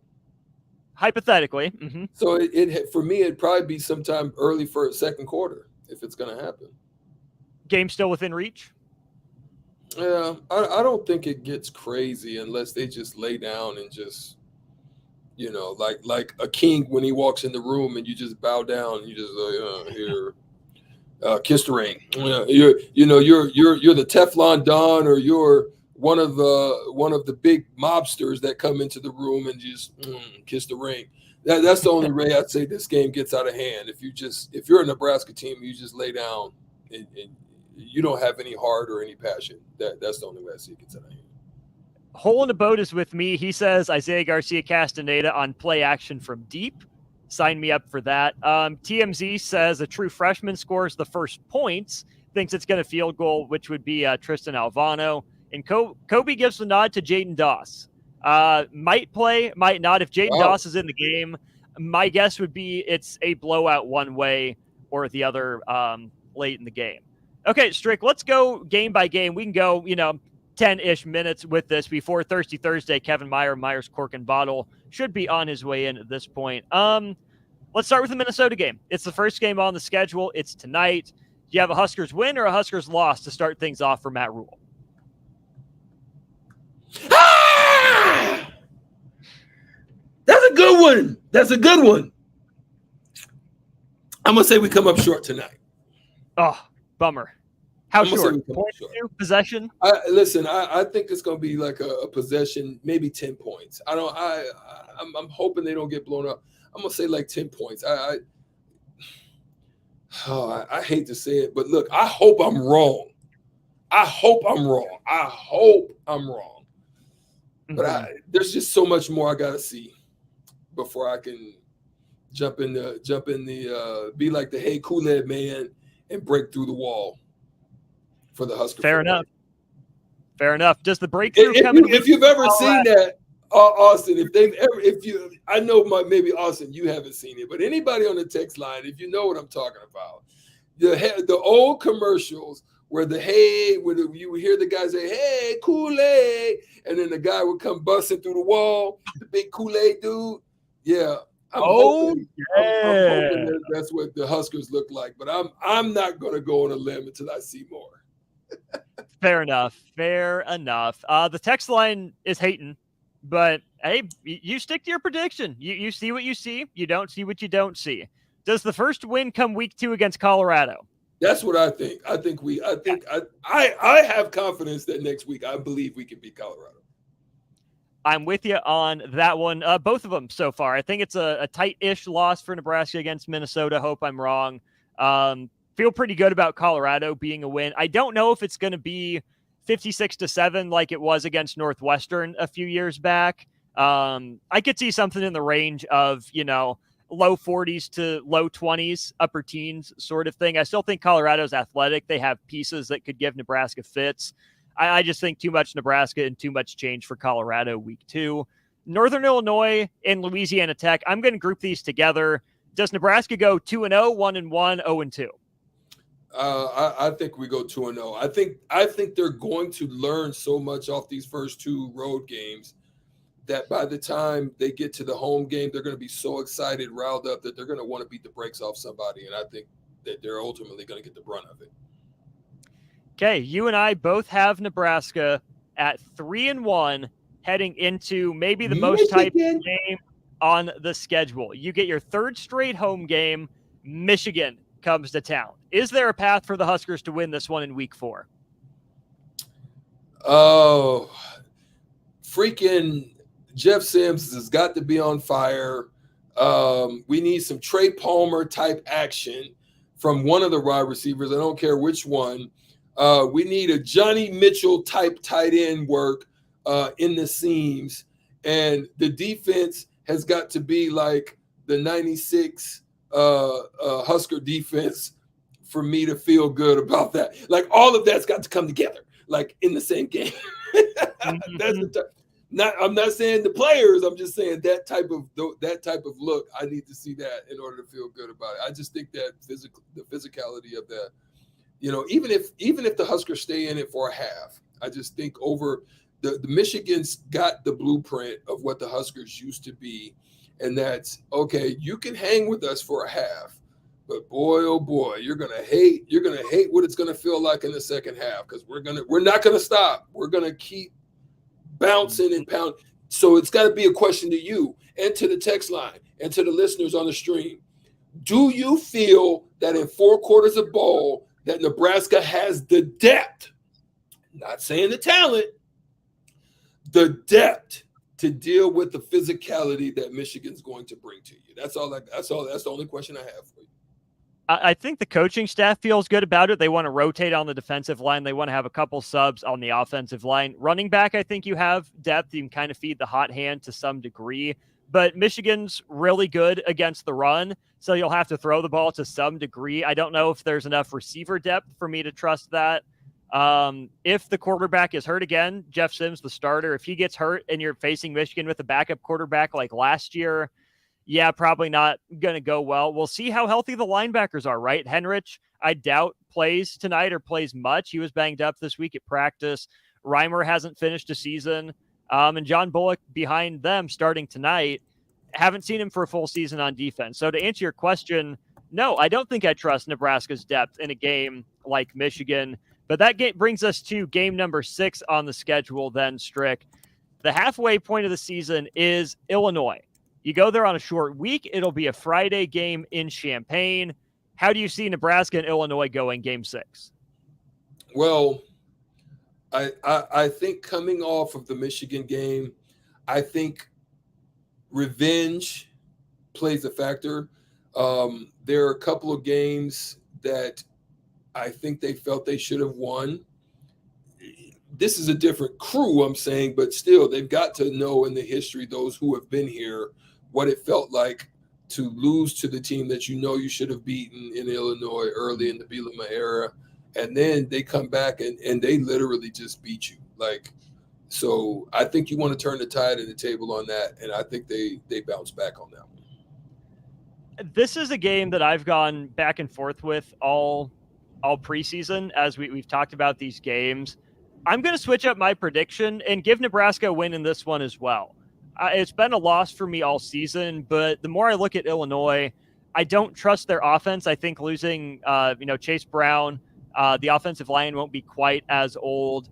Hypothetically. So it for me, it'd probably be sometime early for second quarter if it's going to happen. Game still within reach? Yeah, I don't think it gets crazy unless they just lay down and just, like a king when he walks in the room and you just bow down and you just here, kiss the ring. You're the Teflon Don, or you're one of the big mobsters that come into the room and just kiss the ring. That's the only way I'd say this game gets out of hand. If you're a Nebraska team, you just lay down and you don't have any heart or any passion. That's the only way I see it gets out of hand. Hole in the Boat is with me. He says Isaiah Garcia Castaneda on play action from deep. Sign me up for that. TMZ says a true freshman scores the first points, thinks it's going to field goal, which would be Tristan Alvano. And Kobe gives the nod to Jaden Doss. Might play, might not. If Jaden Doss is in the game, my guess would be it's a blowout one way or the other late in the game. Okay, Strick, let's go game by game. We can go, 10-ish minutes with this before Thirsty Thursday. Kevin Myers Cork and Bottle should be on his way in at this point. Let's start with the Minnesota game. It's the first game on the schedule. It's tonight. Do you have a Huskers win or a Huskers loss to start things off for Matt Rule? That's a good one. I'm going to say we come up short tonight. Oh, bummer. How short? Possession? I think it's going to be like a possession, maybe 10 points. I'm hoping they don't get blown up. I'm going to say like 10 points. I hate to say it, but look, I hope I'm wrong. But there's just so much more I got to see before I can jump in the be like the Hey Kool-Aid man and break through the wall for the Husker. Fair enough. Does the breakthrough come in? If you've ever seen that, Austin, I know maybe Austin, you haven't seen it, but anybody on the text line, if you know what I'm talking about, the old commercials where you would hear the guy say, "Hey, Kool-Aid," and then the guy would come busting through the wall, the big Kool-Aid dude. Yeah. I'm hoping that's what the Huskers look like, but I'm not going to go on a limb until I see more. Fair enough. The text line is hating, but hey, you stick to your prediction. You see what you see. You don't see what you don't see. Does the first win come week 2 against Colorado? That's what I think. I have confidence that next week I believe we can beat Colorado. I'm with you on that one. Both of them so far. I think it's a tight-ish loss for Nebraska against Minnesota. Hope I'm wrong. Feel pretty good about Colorado being a win. I don't know if it's going to be 56-7 like it was against Northwestern a few years back. I could see something in the range of, low 40s to low 20s, upper teens sort of thing. I still think Colorado's athletic. They have pieces that could give Nebraska fits. I just think too much Nebraska and too much change for Colorado week 2. Northern Illinois and Louisiana Tech, I'm going to group these together. Does Nebraska go 2-0, 1-1, 0-2? I think we go 2-0. I think they're going to learn so much off these first 2 road games that by the time they get to the home game, they're going to be so excited, riled up, that they're going to want to beat the brakes off somebody. And I think that they're ultimately going to get the brunt of it. Okay, you and I both have Nebraska at 3-1 heading into maybe the most hyped game on the schedule. You get your 3rd straight home game. Michigan comes to town. Is there a path for the Huskers to win this one in week 4? Oh, freaking Jeff Sims has got to be on fire. We need some Trey Palmer type action from one of the wide receivers. I don't care which one. We need a Johnny Mitchell type tight end work in the seams. And the defense has got to be like the 96 Husker defense for me to feel good about that. Like all of that's got to come together, like in the same game. I'm not saying the players. I'm just saying that type of look. I need to see that in order to feel good about it. I just think that the physicality of that, even if the Huskers stay in it for a half, I just think over the Michigan's got the blueprint of what the Huskers used to be, and that's okay. You can hang with us for a half, but boy, oh boy, you're gonna hate what it's gonna feel like in the second half, because we're not gonna stop. We're gonna keep bouncing and pounding. So it's got to be a question to you and to the text line and to the listeners on the stream. Do you feel that in 4 quarters of ball that Nebraska has the depth, not saying the talent, the depth to deal with the physicality that Michigan's going to bring to you? That's the only question I have for you. I think the coaching staff feels good about it. They want to rotate on the defensive line. They want to have a couple subs on the offensive line. Running back, I think you have depth. You can kind of feed the hot hand to some degree. But Michigan's really good against the run, so you'll have to throw the ball to some degree. I don't know if there's enough receiver depth for me to trust that. If the quarterback is hurt again, Jeff Sims, the starter, if he gets hurt and you're facing Michigan with a backup quarterback like last year, yeah, probably not going to go well. We'll see how healthy the linebackers are, right? Henrich, I doubt plays tonight or plays much. He was banged up this week at practice. Reimer hasn't finished a season. And John Bullock behind them starting tonight. Haven't seen him for a full season on defense. So to answer your question, no, I don't think I trust Nebraska's depth in a game like Michigan. But that game brings us to game number 6 on the schedule then, Strick. The halfway point of the season is Illinois. You go there on a short week. It'll be a Friday game in Champaign. How do you see Nebraska and Illinois going game 6? Well, I think coming off of the Michigan game, I think revenge plays a factor. There are a couple of games that I think they felt they should have won. This is a different crew, I'm saying, but still, they've got to know in the history, those who have been here, what it felt like to lose to the team that you should have beaten in Illinois early in the Bielema era. And then they come back and they literally just beat you. So I think you want to turn the tide of the table on that. And I think they bounce back on that one. This is a game that I've gone back and forth with all preseason as we've talked about these games. I'm going to switch up my prediction and give Nebraska a win in this one as well. It's been a loss for me all season, but the more I look at Illinois, I don't trust their offense. I think losing, Chase Brown, the offensive line won't be quite as old.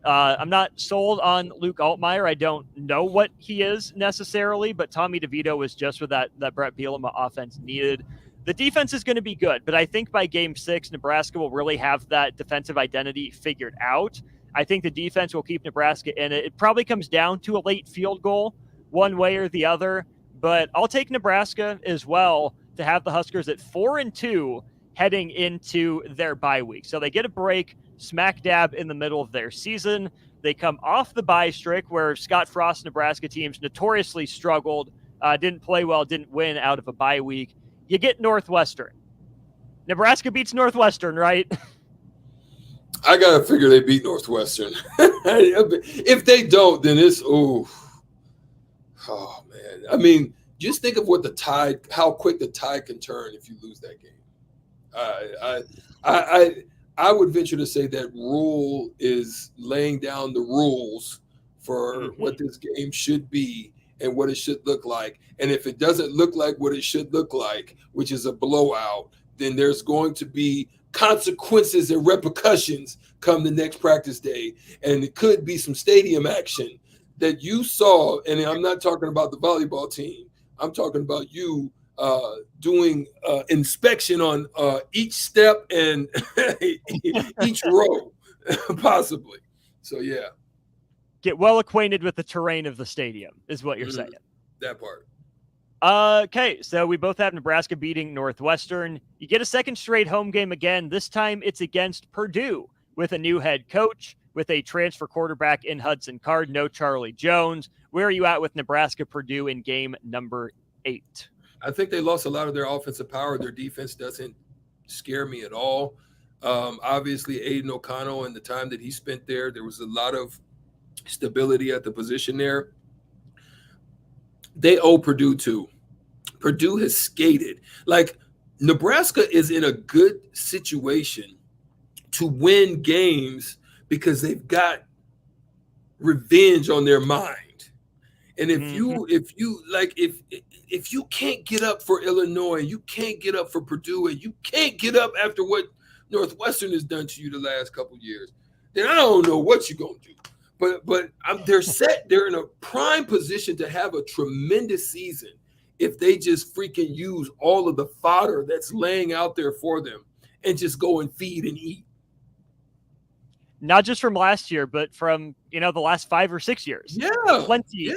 I'm not sold on Luke Altmaier. I don't know what he is necessarily, but Tommy DeVito was just what that Brett Bielema offense needed. The defense is going to be good, but I think by game 6, Nebraska will really have that defensive identity figured out. I think the defense will keep Nebraska in it. It probably comes down to a late field goal, one way or the other, but I'll take Nebraska as well to have the Huskers at 4-2 heading into their bye week. So they get a break smack dab in the middle of their season. They come off the bye streak where Scott Frost's Nebraska teams notoriously struggled didn't play well, didn't win out of a bye week. You get Northwestern. Nebraska beats Northwestern, right? I gotta figure they beat Northwestern. If they don't, then it's oh man. I mean, just think of what how quick the tide can turn if you lose that game. I would venture to say that Rule is laying down the rules for what this game should be and what it should look like. And if it doesn't look like what it should look like, which is a blowout, then there's going to be consequences and repercussions come the next practice day. And it could be some stadium action that you saw. And I'm not talking about the volleyball team. I'm talking about you doing inspection on each step and each row, possibly. So, yeah. Get well acquainted with the terrain of the stadium is what you're saying. That part. Okay, so we both have Nebraska beating Northwestern. You get a second straight home game again. This time it's against Purdue with a new head coach, with a transfer quarterback in Hudson Card, no Charlie Jones. Where are you at with Nebraska-Purdue in game number 8? I think they lost a lot of their offensive power. Their defense doesn't scare me at all. Obviously, Aiden O'Connell and the time that he spent there was a lot of stability at the position there. They owe Purdue too. Purdue has skated. Like, Nebraska is in a good situation to win games because they've got revenge on their mind. And if you can't get up for Illinois, you can't get up for Purdue, and you can't get up after what Northwestern has done to you the last couple of years, then I don't know what you're gonna do. But they're set. They're in a prime position to have a tremendous season if they just freaking use all of the fodder that's laying out there for them and just go and feed and eat. Not just from last year, but from the last 5 or 6 years. Yeah, plenty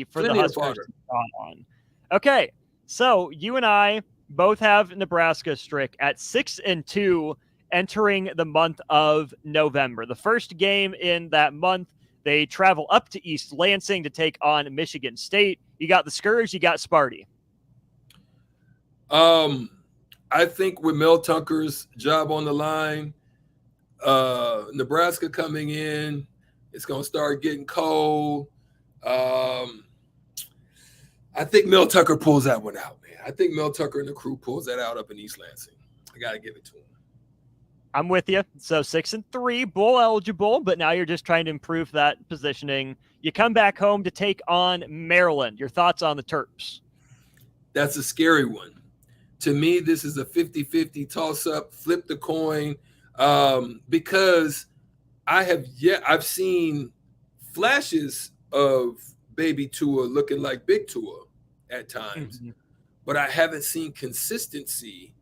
for the Huskers to draw on. Okay, so you and I both have Nebraska Strick at 6-2 entering the month of November. The first game in that month, they travel up to East Lansing to take on Michigan State. You got the Scourge, you got Sparty. I think with Mel Tucker's job on the line, Nebraska coming in, it's going to start getting cold. I think Mel Tucker pulls that one out, man. I think Mel Tucker and the crew pulls that out up in East Lansing. I got to give it to him. I'm with you. So 6-3, bowl eligible, but now you're just trying to improve that positioning. You come back home to take on Maryland. Your thoughts on the Terps? That's a scary one. To me, this is a 50-50 toss-up, flip the coin, because I've seen flashes of baby Tua looking like big Tua at times, but I haven't seen consistency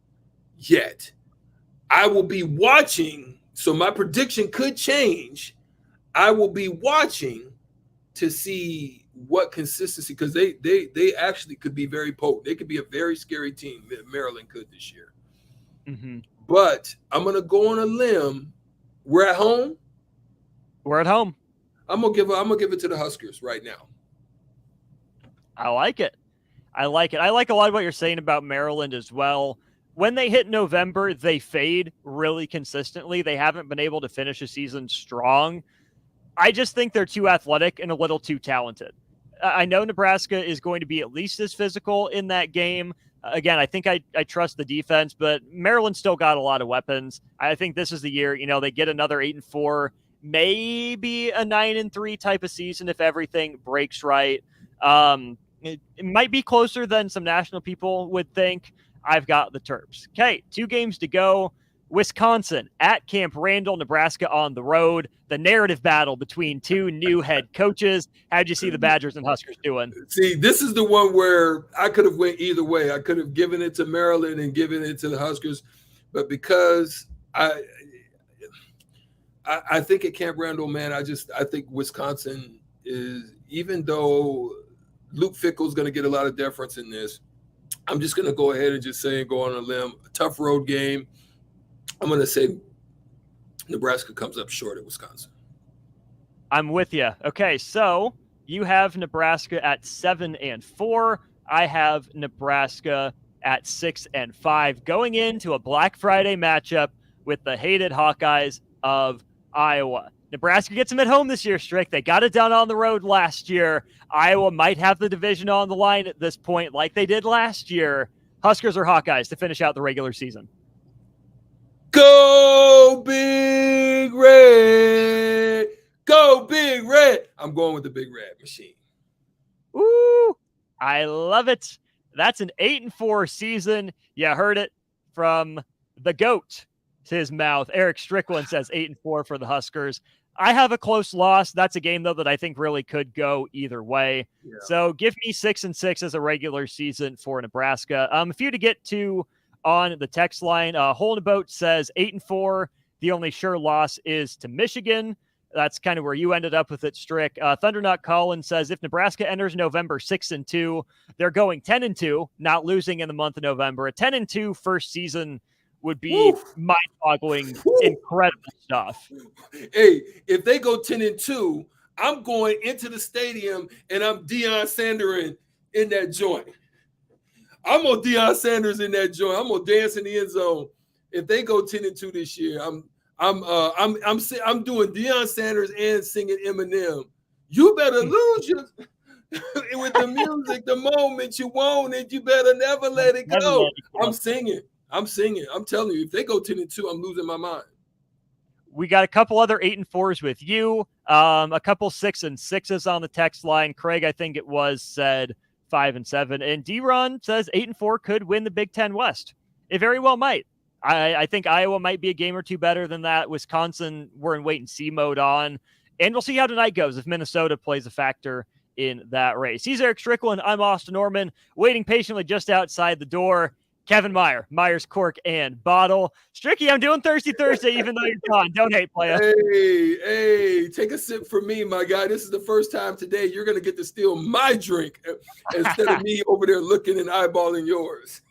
yet. I will be watching, so my prediction could change. I will be watching to see what consistency, because they actually could be very potent. They could be a very scary team. Maryland could this year. But I'm gonna go on a limb. We're at home. We're at home. I'm gonna give it to the Huskers right now. I like it. I like a lot of what you're saying about Maryland as well. When they hit November, they fade really consistently. They haven't been able to finish a season strong. I just think they're too athletic and a little too talented. I know Nebraska is going to be at least as physical in that game. Again, I think I trust the defense, but Maryland still got a lot of weapons. I think this is the year, they get another 8-4, maybe a 9-3 type of season if everything breaks right. It might be closer than some national people would think. I've got the Terps. Okay, 2 games to go. Wisconsin at Camp Randall, Nebraska on the road. The narrative battle between 2 new head coaches. How'd you see the Badgers and Huskers doing? See, this is the one where I could have went either way. I could have given it to Maryland and given it to the Huskers, but because I think at Camp Randall, man, I think Wisconsin is, even though Luke Fickell's going to get a lot of deference in this, I'm just going to go ahead and just say and go on a limb. A tough road game. I'm going to say Nebraska comes up short at Wisconsin. I'm with you. Okay, so You have Nebraska at 7-4. I have Nebraska at 6-5, going into a Black Friday matchup with the hated Hawkeyes of Iowa. Nebraska gets them at home this year, Strick. They got it done on the road last year. Iowa might have the division on the line at this point, like they did last year. Huskers or Hawkeyes to finish out the regular season? Go Big Red! Go Big Red! I'm going with the Big Red machine. Ooh, I love it. That's an 8-4 season. You heard it from the GOAT to his mouth. Eric Strickland says 8-4 for the Huskers. I have a close loss. That's a game, though, that I think really could go either way. Yeah. So give me 6-6 as a regular season for Nebraska. A few to get to on the text line. Hole in a Boat says 8-4. The only sure loss is to Michigan. That's kind of where you ended up with it, Strick. Thundernut Collins says if Nebraska enters November 6-2, they're going 10-2, not losing in the month of November. A 10-2 first season would be mind-boggling, incredible stuff. Hey, if they go 10-2, I'm going into the stadium and I'm Deion Sanders in that joint. I'm on Deion Sanders in that joint. I'm gonna dance in the end zone. If they go 10-2 this year, I'm doing Deion Sanders and singing Eminem. You better lose your with the music the moment you want it. You better never let it go. I'm singing. I'm telling you, if they go 10-2, I'm losing my mind. We got a couple other 8-4s with you. A couple 6-6s on the text line. Craig, I think it was, said 5-7. And D-Ron says 8-4 could win the Big Ten West. It very well might. I think Iowa might be a game or two better than that. Wisconsin, we're in wait-and-see mode on. And we'll see how tonight goes if Minnesota plays a factor in that race. He's Eric Strickland. I'm Austin Norman, waiting patiently just outside the door. Kevin Meyer, Myers Cork and Bottle. Stricky, I'm doing Thirsty Thursday, even though you're gone. Don't hate, playa. Hey, take a sip for me, my guy. This is the first time today you're going to get to steal my drink instead of me over there looking and eyeballing yours.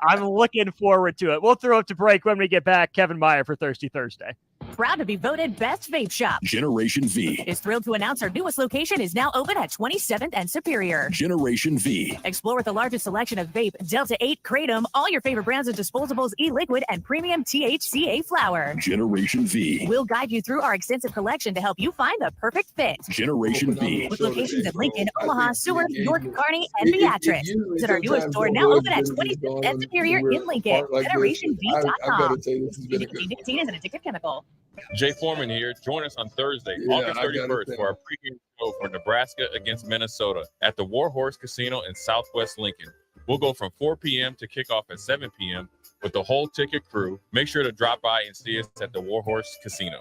I'm looking forward to it. We'll throw it to break when we get back. Kevin Meyer for Thirsty Thursday. Proud to be voted Best Vape Shop. Generation V is thrilled to announce our newest location is now open at 27th and Superior. Generation V. Explore with the largest selection of vape, Delta 8, Kratom, all your favorite brands of disposables, e-liquid, and premium THCA flower. Generation V. We'll guide you through our extensive collection to help you find the perfect fit. Generation V. With locations in Lincoln, Omaha, Seward, York, Kearney, and Beatrice. Visit our newest store now open at 26th and Superior in Lincoln. GenerationV.com. Nicotine is an addictive chemical. Jay Foreman here. Join us on Thursday, August 31st, for our pregame show for Nebraska against Minnesota at the Warhorse Casino in Southwest Lincoln. We'll go from 4 p.m. to kickoff at 7 p.m. with the whole ticket crew. Make sure to drop by and see us at the Warhorse Casino.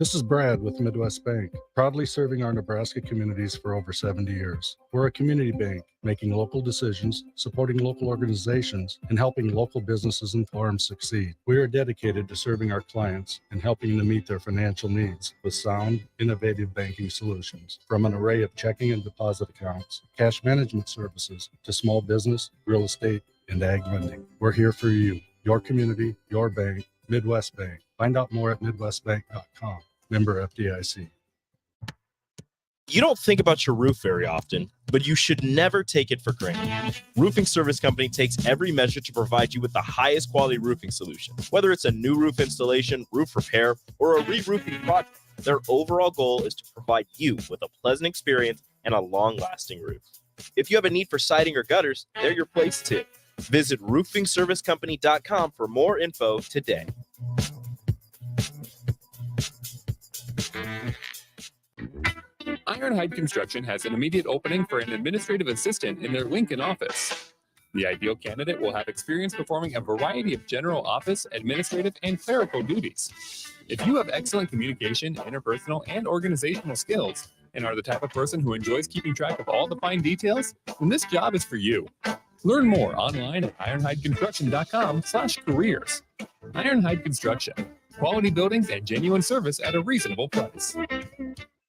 This is Brad with Midwest Bank, proudly serving our Nebraska communities for over 70 years. We're a community bank, making local decisions, supporting local organizations, and helping local businesses and farms succeed. We are dedicated to serving our clients and helping them meet their financial needs with sound, innovative banking solutions. From an array of checking and deposit accounts, cash management services, to small business, real estate, and ag lending. We're here for you, your community, your bank, Midwest Bank. Find out more at midwestbank.com. Member FDIC. You don't think about your roof very often, but you should never take it for granted. Roofing Service Company takes every measure to provide you with the highest quality roofing solution. Whether it's a new roof installation, roof repair, or a re-roofing project, their overall goal is to provide you with a pleasant experience and a long-lasting roof. If you have a need for siding or gutters, they're your place too. Visit roofingservicecompany.com for more info today. Ironhide Construction has an immediate opening for an administrative assistant in their Lincoln office. The ideal candidate will have experience performing a variety of general office, administrative, and clerical duties. If you have excellent communication, interpersonal, and organizational skills, and are the type of person who enjoys keeping track of all the fine details, then this job is for you. Learn more online at ironhideconstruction.com/careers. Ironhide Construction. Quality buildings and genuine service at a reasonable price.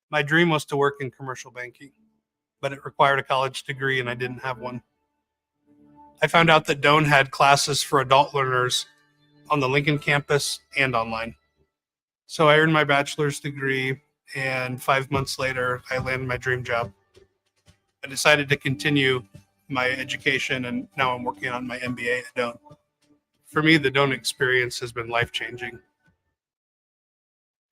My dream was to work in commercial banking, but it required a college degree and I didn't have one. I found out that Doane had classes for adult learners on the Lincoln campus and online. So I earned my bachelor's degree, and 5 months later, I landed my dream job. I decided to continue my education, and now I'm working on my MBA at Doane. For me, the Doane experience has been life-changing.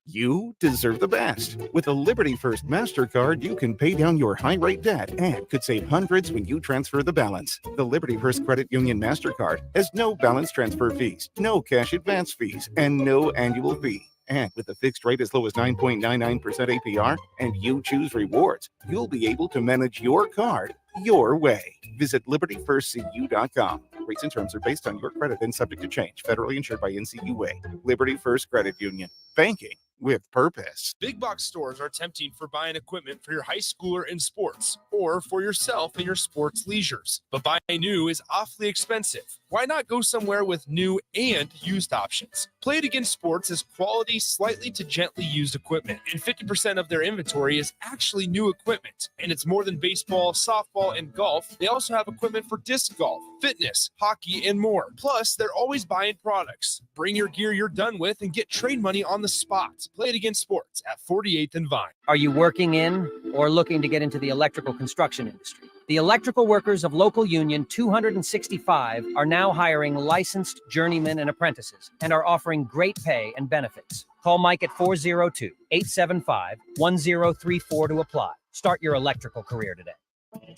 You deserve the best. With a Liberty First MasterCard, you can pay down your high-rate debt and could save hundreds when you transfer the balance. The Liberty First Credit Union MasterCard has no balance transfer fees, no cash advance fees, and no annual fee. And with a fixed rate as low as 9.99% APR, and you choose rewards, you'll be able to manage your card your way. Visit libertyfirstcu.com. Rates and terms are based on your credit and subject to change. Federally insured by NCUA. Liberty First Credit Union. Banking with purpose. Big box stores are tempting for buying equipment for your high schooler in sports or for yourself in your sports leisures. But buying new is awfully expensive. Why not go somewhere with new and used options? Play It Again Sports is quality, slightly to gently used equipment, and 50% of their inventory is actually new equipment. And it's more than baseball, softball, and golf. They also have equipment for disc golf, fitness, hockey, and more. Plus, they're always buying products. Bring your gear you're done with and get trade money on the spot. Play It Again Sports at 48th and Vine. Are you working in or looking to get into the electrical construction industry? The electrical workers of local union 265 are now hiring licensed journeymen and apprentices and are offering great pay and benefits. Call Mike at 402-875-1034 to apply. Start your electrical career today.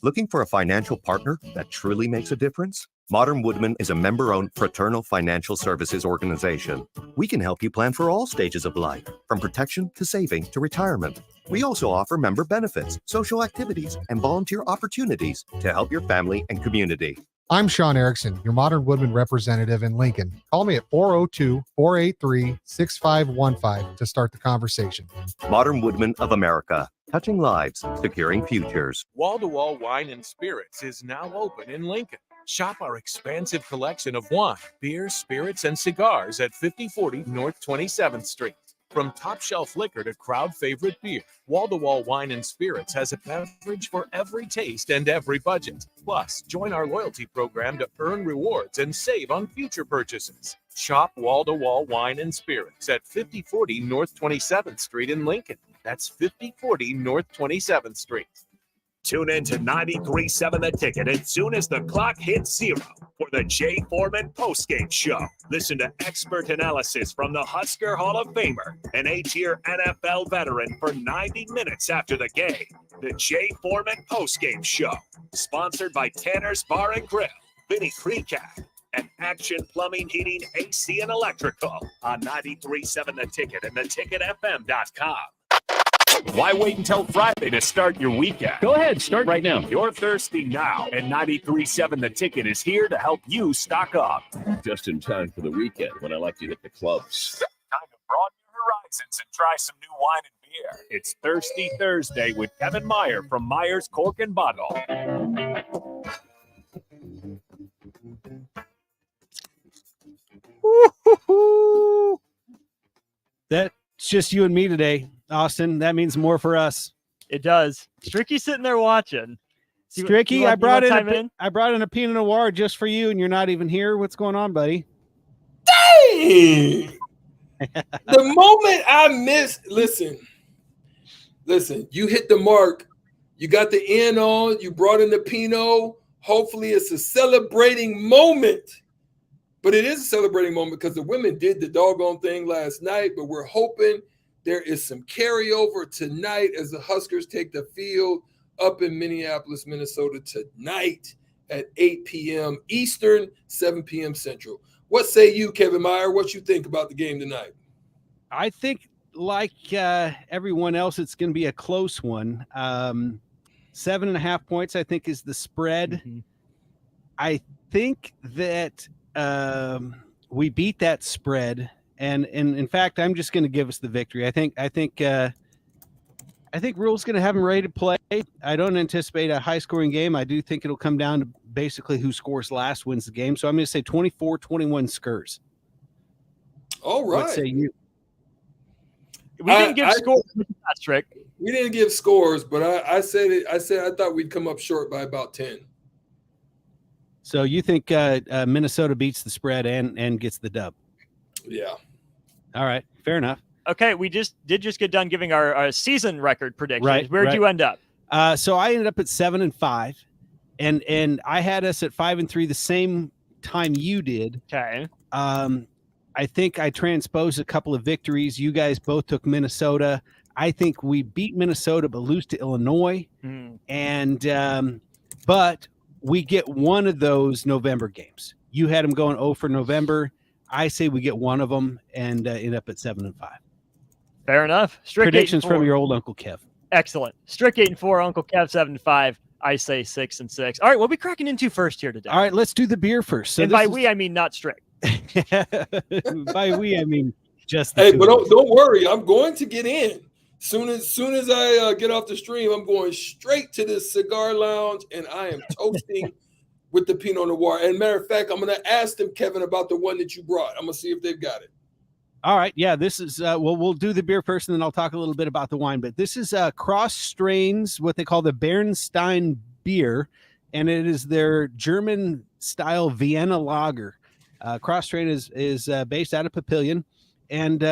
Looking for a financial partner that truly makes a difference? Modern Woodman is a member-owned fraternal financial services organization. We can help you plan for all stages of life, from protection to saving to retirement. We also offer member benefits, social activities, and volunteer opportunities to help your family and community. I'm Sean Erickson, your Modern Woodman representative in Lincoln. Call me at 402-483-6515 to start the conversation. Modern Woodman of America, touching lives, securing futures. Wall-to-Wall Wine and Spirits is now open in Lincoln. Shop our expansive collection of wine, beer, spirits, and cigars at 5040 North 27th Street. From top shelf liquor to crowd favorite beer, Wall-to-Wall Wine and Spirits has a beverage for every taste and every budget. Plus, join our loyalty program to earn rewards and save on future purchases. Shop Wall-to-Wall Wine and Spirits at 5040 North 27th Street in Lincoln. That's 5040 North 27th Street. Tune in to 93.7 The Ticket as soon as the clock hits 0 for the Jay Foreman postgame show. Listen to expert analysis from the Husker Hall of Famer, an 8-year NFL veteran, for 90 minutes after the game. The Jay Foreman postgame show, sponsored by Tanner's Bar and Grill, Vinny Crecack, and Action Plumbing, Heating, AC, and Electrical on 93.7 The Ticket and theticketfm.com. Why wait until Friday to start your weekend? Go ahead, start right now. You're thirsty now, and 93.7 The Ticket is here to help you stock up. Just in time for the weekend when I like to hit the clubs. Time to broaden your horizons and try some new wine and beer. It's Thirsty Thursday with Kevin Meyer from Meyer's Cork and Bottle. Woo-hoo-hoo. That's just you and me today, Austin. That means more for us. It does. Stricky's sitting there watching. Stricky, I brought in a Pinot Noir just for you, and you're not even here. What's going on, buddy? Dang! The moment I missed, listen, you hit the mark. You got the end on. You brought in the Pinot. Hopefully, it's a celebrating moment. But it is a celebrating moment because the women did the doggone thing last night. But we're hoping there is some carryover tonight as the Huskers take the field up in Minneapolis, Minnesota tonight at 8 p.m. Eastern, 7 p.m. Central. What say you, Kevin Meyer? What you think about the game tonight? I think, like everyone else, it's going to be a close one. 7.5 points, I think, is the spread. Mm-hmm. I think that we beat that spread, and in fact, I'm just going to give us the victory. I think Rule's going to have him ready to play. I don't anticipate a high-scoring game. I do think it'll come down to basically who scores last wins the game. So I'm going to say 24-21 Skurs. All right. What say you? We didn't give scores. Trick. We didn't give scores, but I said I thought we'd come up short by about 10. So you think Minnesota beats the spread and gets the dub? Yeah. All right. Fair enough. Okay, we did just get done giving our season record predictions. Right, Where'd right. you end up? So I ended up at 7-5, and I had us at 5-3 the same time you did. Okay. I think I transposed a couple of victories. You guys both took Minnesota. I think we beat Minnesota but lose to Illinois. And but we get one of those November games. You had them going 0 for November. I say we get one of them and end up at 7-5. Fair enough. Strict Predictions 8-4. from your old Uncle Kev. Excellent. Strict 8-4. Uncle Kev 7-5. I say 6-6. All right, we'll be cracking into first here today. All right, let's do the beer first. So and by we, I mean not strict. By we, I mean just. Hey, but don't worry, I'm going to get in. Soon as I get off the stream, I'm going straight to this cigar lounge, and I am toasting with the Pinot Noir. And matter of fact, I'm going to ask them, Kevin, about the one that you brought. I'm going to see if they've got it. All right, yeah, this is we'll do the beer first, and then I'll talk a little bit about the wine. But this is cross strains, what they call the Bernstein beer, and it is their German style Vienna lager. Cross strain is based out of Papillion, and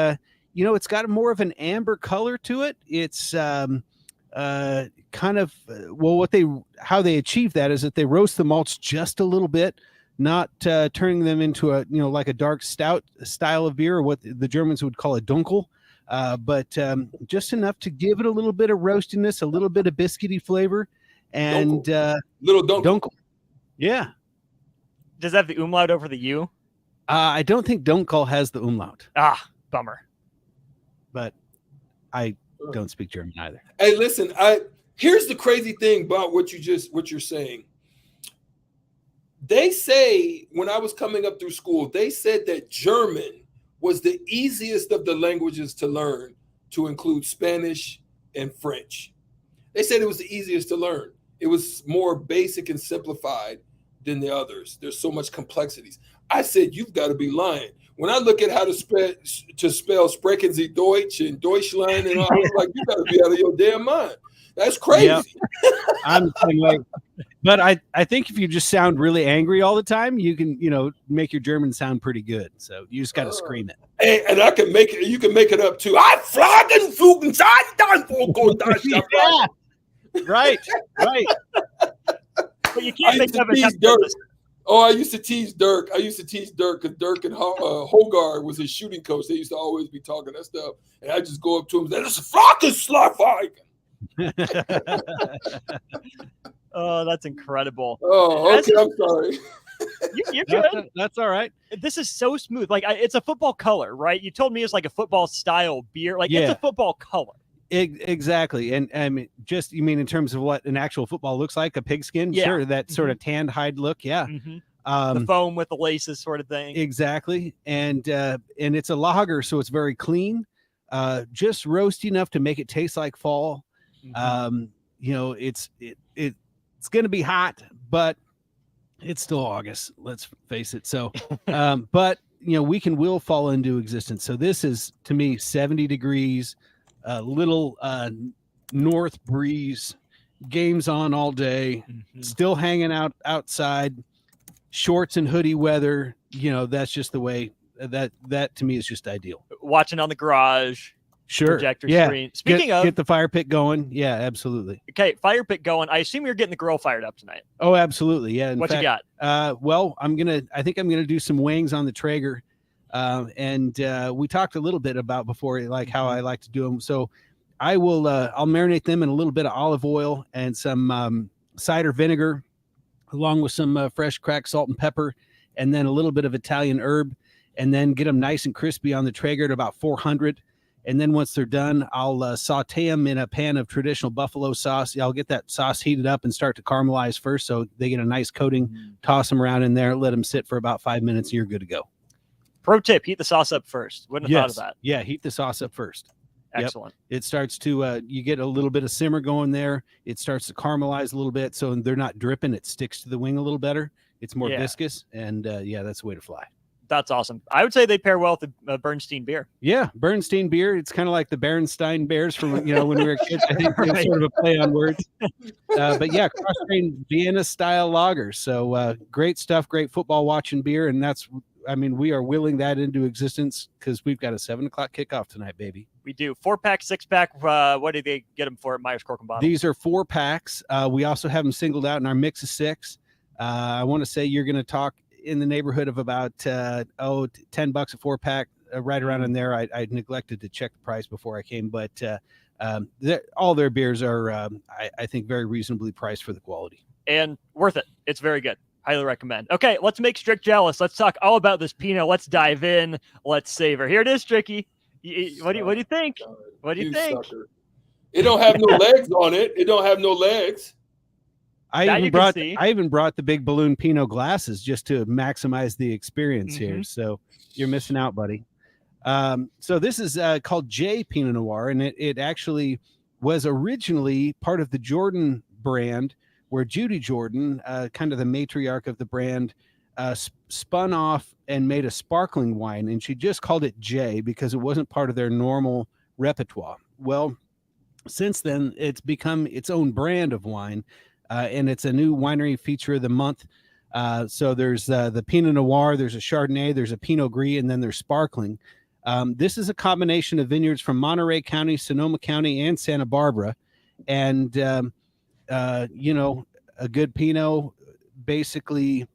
it's got more of an amber color to it. It's kind of how they achieve that is that they roast the malts just a little bit, not turning them into a like a dark stout style of beer, or what the Germans would call a dunkel, but just enough to give it a little bit of roastiness, a little bit of biscuity flavor, and little dunkel. Yeah. Does that have the umlaut over the U? I don't think dunkel has the umlaut. Ah, bummer. But I don't speak German either. Hey, listen, here's the crazy thing about what you're saying. They say, when I was coming up through school, they said that German was the easiest of the languages to learn, to include Spanish and French. They said it was the easiest to learn. It was more basic and simplified than the others. There's so much complexities. I said, you've got to be lying. When I look at how to spell Sprechen Sie Deutsch and Deutschland, and all, I'm like, you got to be out of your damn mind. That's crazy. Yep. I'm the same way. But I think if you just sound really angry all the time, you can, make your German sound pretty good. So you just got to scream it. Hey, and I can make it. You can make it up too. I fragen fugen Yeah. Right. But you can't make up Dirk. Oh, I used to tease Dirk. Because Dirk and Hogarth was his shooting coach. They used to always be talking that stuff. And I just go up to him and say, "This is Flockenschlafeigen." Oh, that's incredible. Oh, okay. I'm sorry. You're good. That's all right. This is so smooth. Like it's a football color, right? You told me it's like a football style beer. Like it's a football color. Exactly. And I mean, you mean in terms of what an actual football looks like, a pigskin? Yeah. Sure. That sort of tanned hide look. Yeah. The foam with the laces sort of thing. Exactly. And it's a lager, so it's very clean. Just roasty enough to make it taste like fall. It's going to be hot, but it's still August. Let's face it. So, but we can will fall into existence. So this is, to me, 70 degrees, a little north breeze, games on all day, still hanging outside, shorts and hoodie weather. That's just the way that to me is just ideal. Watching on the garage. Sure. Projector yeah. screen. Speaking of, get the fire pit going. Yeah, absolutely. Okay, fire pit going. I assume you're getting the grill fired up tonight. Oh, absolutely. Yeah. What you got? Well, I think I'm gonna do some wings on the Traeger, and we talked a little bit about before, like how I like to do them. So I will. I'll marinate them in a little bit of olive oil and some cider vinegar, along with some fresh cracked salt and pepper, and then a little bit of Italian herb, and then get them nice and crispy on the Traeger at about 400. And then once they're done, I'll saute them in a pan of traditional buffalo sauce. I'll get that sauce heated up and start to caramelize first, so they get a nice coating. Toss them around in there, let them sit for about 5 minutes, and you're good to go. Pro tip: heat the sauce up first. Wouldn't have thought of that. Yeah, heat the sauce up first. Excellent. Yep. It starts to you get a little bit of simmer going there. It starts to caramelize a little bit, so they're not dripping. It sticks to the wing a little better. It's more viscous, and that's the way to fly. That's awesome. I would say they pair well with the Bernstein beer. Yeah, Bernstein beer. It's kind of like the Berenstain Bears from when we were kids. I think it's sort of a play on words. But yeah, cross-grain Vienna style lager. So great stuff, great football watching beer, and that's I mean, we are willing that into existence because we've got a 7 o'clock kickoff tonight, baby. We do 4-pack, 6-pack. What do they get them for at Myers Cork and Bottle? These are 4-packs. We also have them singled out in our mix of 6. I want to say you're going to talk in the neighborhood of about $10 a 4-pack, right around in there. I neglected to check the price before I came, but all their beers are, I think, very reasonably priced for the quality and worth it. It's very good. Highly recommend. Okay, let's make Strick jealous. Let's talk all about this Pinot. Let's dive in. Let's savor. Here it is, Stricky. What do you think? What do you think? Sucker. It don't have no legs on it. It don't have no legs. I even brought the big balloon Pinot glasses just to maximize the experience here. So you're missing out, buddy. So this is called J Pinot Noir, and it actually was originally part of the Jordan brand, where Judy Jordan, kind of the matriarch of the brand, spun off and made a sparkling wine, and she just called it J because it wasn't part of their normal repertoire. Well, since then, it's become its own brand of wine, and it's a new winery feature of the month. So there's the Pinot Noir, there's a Chardonnay, there's a Pinot Gris, and then there's sparkling. This is a combination of vineyards from Monterey County, Sonoma County, and Santa Barbara. And, you know, a good Pinot, basically,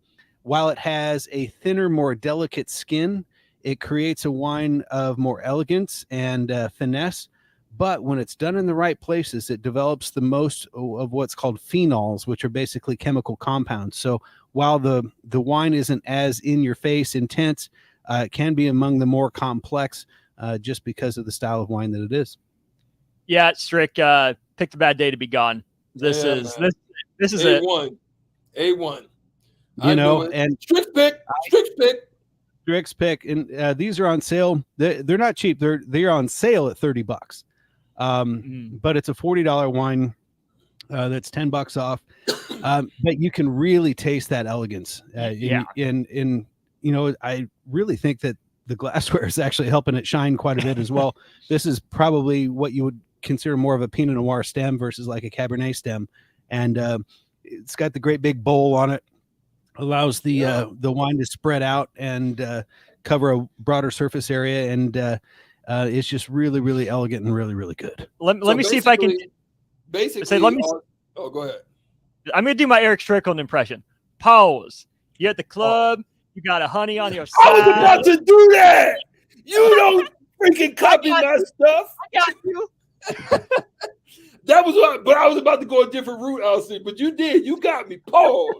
while it has a thinner, more delicate skin, it creates a wine of more elegance and finesse. But when it's done in the right places, it develops the most of what's called phenols, which are basically chemical compounds. So while the wine isn't as in your face, intense, it can be among the more complex just because of the style of wine that it is. Yeah, Strick, picked a bad day to be gone. This is it. A1. You know, and Strick's pick. And these are on sale. They're not cheap. They're on sale at $30. But it's a $40 wine that's $10 off. But you can really taste that elegance. In you know, I really think that the glassware is actually helping it shine quite a bit as well. This is probably what you would consider more of a Pinot Noir stem versus like a Cabernet stem, and it's got the great big bowl on it. Allows the wine to spread out and cover a broader surface area, and it's just really, really elegant and really, really good. Let me see if I can basically say. Oh, go ahead. I'm gonna do my Eric Strickland impression. Pause. You're at the club. You got a honey on your side. I was about to do that. You don't freaking copy my stuff. I got you. That was what, but I was about to go a different route, Austin. But you did. You got me. Pause.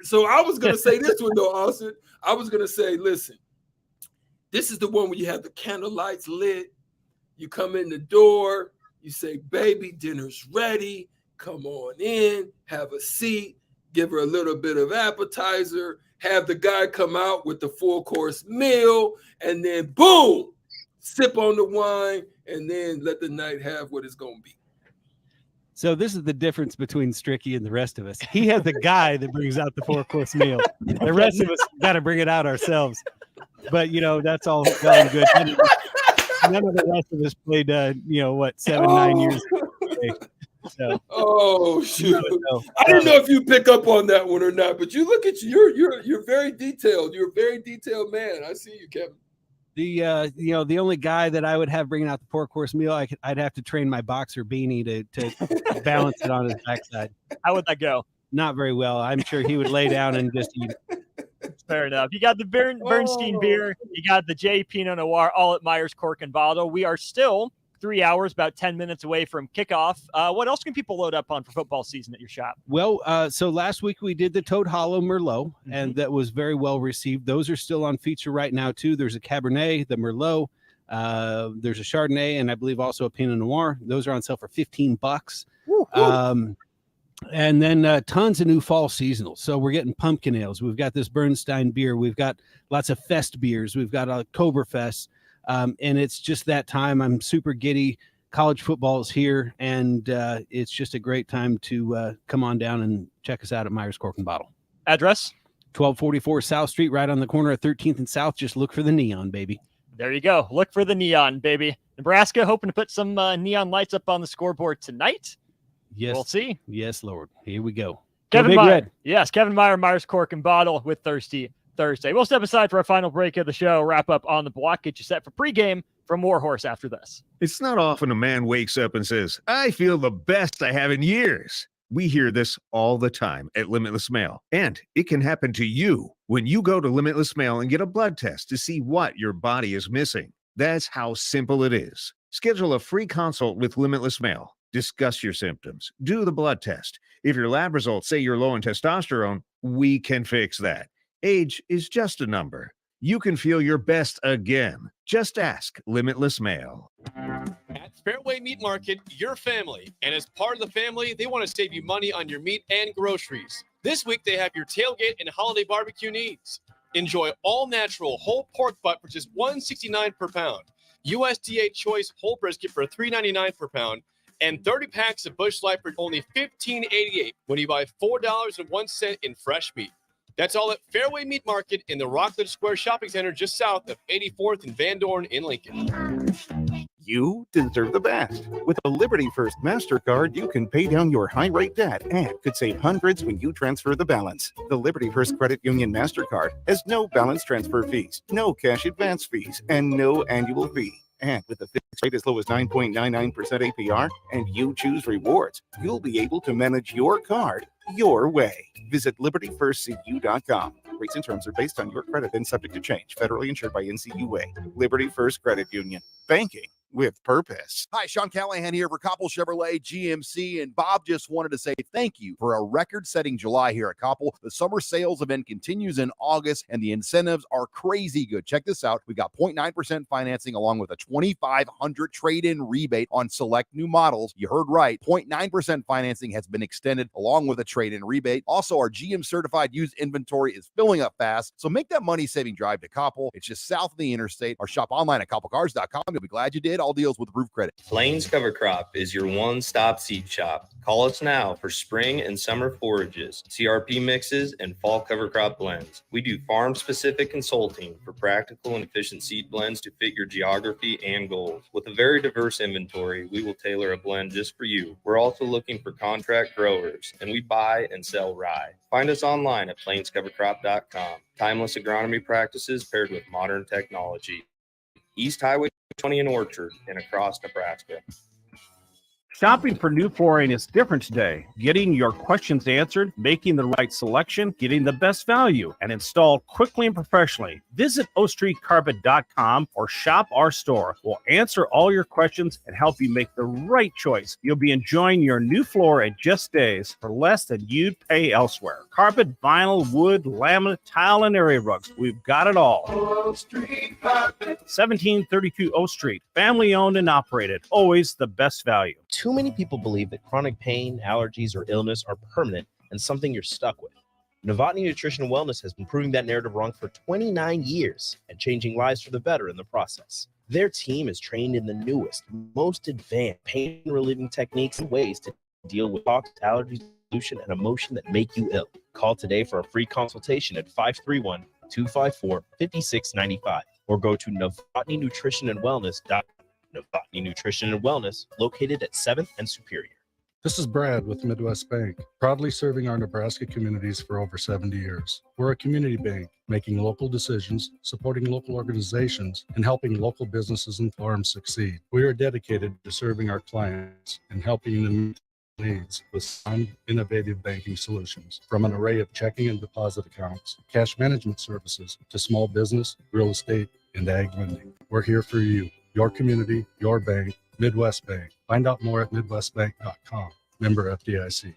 So I was gonna say this one though, Austin. I was gonna say, listen, this is the one where you have the candle lights lit. You come in the door. You say, "Baby, dinner's ready. Come on in. Have a seat." Give her a little bit of appetizer, have the guy come out with the full-course meal, and then boom, sip on the wine, and then let the night have what it's going to be. So this is the difference between Stricky and the rest of us. He has the guy that brings out the 4-course meal. The rest of us got to bring it out ourselves. But, you know, that's all well and good. None of the rest of us played, 7-9 years. So, oh shoot! I didn't know if you pick up on that one or not, but you look at you. You're very detailed. You're a very detailed man. I see you, Kevin. The only guy that I would have bringing out the 4-course meal, I'd have to train my boxer beanie to balance it on his backside. How would that go? Not very well. I'm sure he would lay down and just eat. Fair enough. You got the Bernstein beer. You got the J Pinot Noir, all at Myers Cork and Bottle. We are still 3 hours, about 10 minutes away from kickoff. What else can people load up on for football season at your shop? Well, so last week we did the Toad Hollow Merlot, and that was very well received. Those are still on feature right now, too. There's a Cabernet, the Merlot, there's a Chardonnay, and I believe also a Pinot Noir. Those are on sale for $15. And then tons of new fall seasonals. So we're getting pumpkin ales. We've got this Bernstein beer. We've got lots of fest beers. We've got Oktoberfest. And it's just that time. I'm super giddy. College football is here, and it's just a great time to come on down and check us out at Myers Cork and Bottle. Address? 1244 South Street, right on the corner of 13th and South. Just look for the neon, baby. There you go. Look for the neon, baby. Nebraska hoping to put some neon lights up on the scoreboard tonight. Yes. We'll see. Yes, Lord. Here we go. Kevin Meyer. Yes, Kevin Meyer, Myers Cork and Bottle with Thirsty Thursday. We'll step aside for our final break of the show, wrap up on the block, get you set for pregame from Warhorse after this. It's not often a man wakes up and says, I feel the best I have in years. We hear this all the time at Limitless Mail, and it can happen to you when you go to Limitless Mail and get a blood test to see what your body is missing. That's how simple it is. Schedule a free consult with Limitless Mail. Discuss your symptoms. Do the blood test. If your lab results say you're low in testosterone, we can fix that. Age is just a number. You can feel your best again. Just ask Limitless Mail. At Fairway Meat Market, your family. And as part of the family, they want to save you money on your meat and groceries. This week, they have your tailgate and holiday barbecue needs. Enjoy all natural whole pork butt for just $1.69 per pound. USDA choice whole brisket for $3.99 per pound. And 30 packs of Bush Light for only $15.88 when you buy $4.01 in fresh meat. That's all at Fairway Meat Market in the Rockledge Square Shopping Center just south of 84th and Van Dorn in Lincoln. You deserve the best. With a Liberty First MasterCard, you can pay down your high-rate debt and could save hundreds when you transfer the balance. The Liberty First Credit Union MasterCard has no balance transfer fees, no cash advance fees, and no annual fee. And with a fixed rate as low as 9.99% APR and you choose rewards, you'll be able to manage your card your way. Visit libertyfirstcu.com. Rates and terms are based on your credit and subject to change. Federally insured by NCUA. Liberty First Credit Union. Banking with purpose. Hi, Sean Callahan here for Koppel Chevrolet GMC, and Bob just wanted to say thank you for a record-setting July here at Koppel. The summer sales event continues in August, and the incentives are crazy good. Check this out. We got 0.9% financing along with a $2,500 trade-in rebate on select new models. You heard right. 0.9% financing has been extended along with a trade-in rebate. Also, our GM-certified used inventory is filling up fast, so make that money-saving drive to Koppel. It's just south of the interstate, or shop online at koppelcars.com. You'll be glad you did. All deals with approved credit. Plains Cover Crop is your one-stop seed shop. Call us now for spring and summer forages, CRP mixes, and fall cover crop blends. We do farm-specific consulting for practical and efficient seed blends to fit your geography and goals. With a very diverse inventory, we will tailor a blend just for you. We're also looking for contract growers, and we buy and sell rye. Find us online at plainscovercrop.com. Timeless agronomy practices paired with modern technology. East Highway 20 in Orchard and across Nebraska. Shopping for new flooring is different today. Getting your questions answered, making the right selection, getting the best value, and installed quickly and professionally. Visit ostreetcarpet.com or shop our store. We'll answer all your questions and help you make the right choice. You'll be enjoying your new floor in just days for less than you'd pay elsewhere. Carpet, vinyl, wood, laminate, tile, and area rugs. We've got it all. O Street Carpet. 1732 O Street. Family owned and operated. Always the best value. Too many people believe that chronic pain, allergies, or illness are permanent and something you're stuck with. Novotny Nutrition and Wellness has been proving that narrative wrong for 29 years and changing lives for the better in the process. Their team is trained in the newest, most advanced pain-relieving techniques and ways to deal with talks, allergies, pollution, and emotion that make you ill. Call today for a free consultation at 531-254-5695 or go to novotnynutritionandwellness.com. Novotny Nutrition and Wellness, located at 7th and Superior. This is Brad with Midwest Bank, proudly serving our Nebraska communities for over 70 years. We're a community bank, making local decisions, supporting local organizations, and helping local businesses and farms succeed. We are dedicated to serving our clients and helping them meet needs with sound, innovative banking solutions, from an array of checking and deposit accounts, cash management services, to small business, real estate, and ag lending. We're here for you. Your community, your bank, Midwest Bank. Find out more at midwestbank.com. Member FDIC.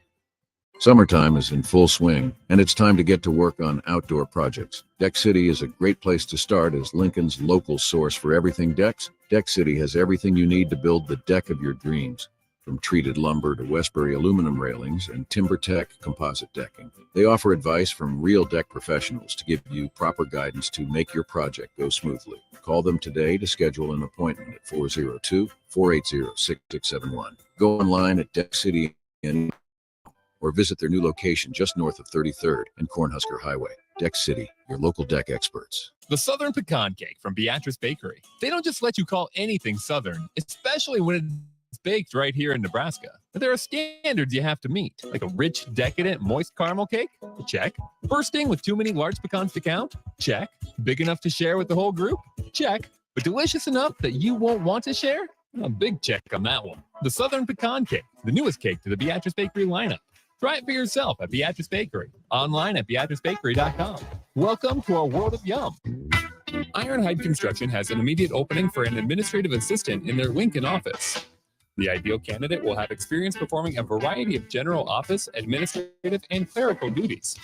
Summertime is in full swing, and it's time to get to work on outdoor projects. Deck City is a great place to start as Lincoln's local source for everything decks. Deck City has everything you need to build the deck of your dreams. From treated lumber to Westbury aluminum railings and TimberTech composite decking. They offer advice from real deck professionals to give you proper guidance to make your project go smoothly. Call them today to schedule an appointment at 402-480-6671. Go online at Deck City or visit their new location just north of 33rd and Cornhusker Highway. Deck City, your local deck experts. The Southern Pecan Cake from Beatrice Bakery. They don't just let you call anything Southern, especially when it's baked right here in Nebraska. But there are standards you have to meet, like a rich, decadent, moist caramel cake? Check. Bursting with too many large pecans to count? Check. Big enough to share with the whole group? Check. But delicious enough that you won't want to share? A big check on that one. The Southern Pecan Cake, the newest cake to the Beatrice Bakery lineup. Try it for yourself at Beatrice Bakery, online at beatricebakery.com. Welcome to our world of yum. Ironhide Construction has an immediate opening for an administrative assistant in their Lincoln office. The ideal candidate will have experience performing a variety of general office, administrative, and clerical duties.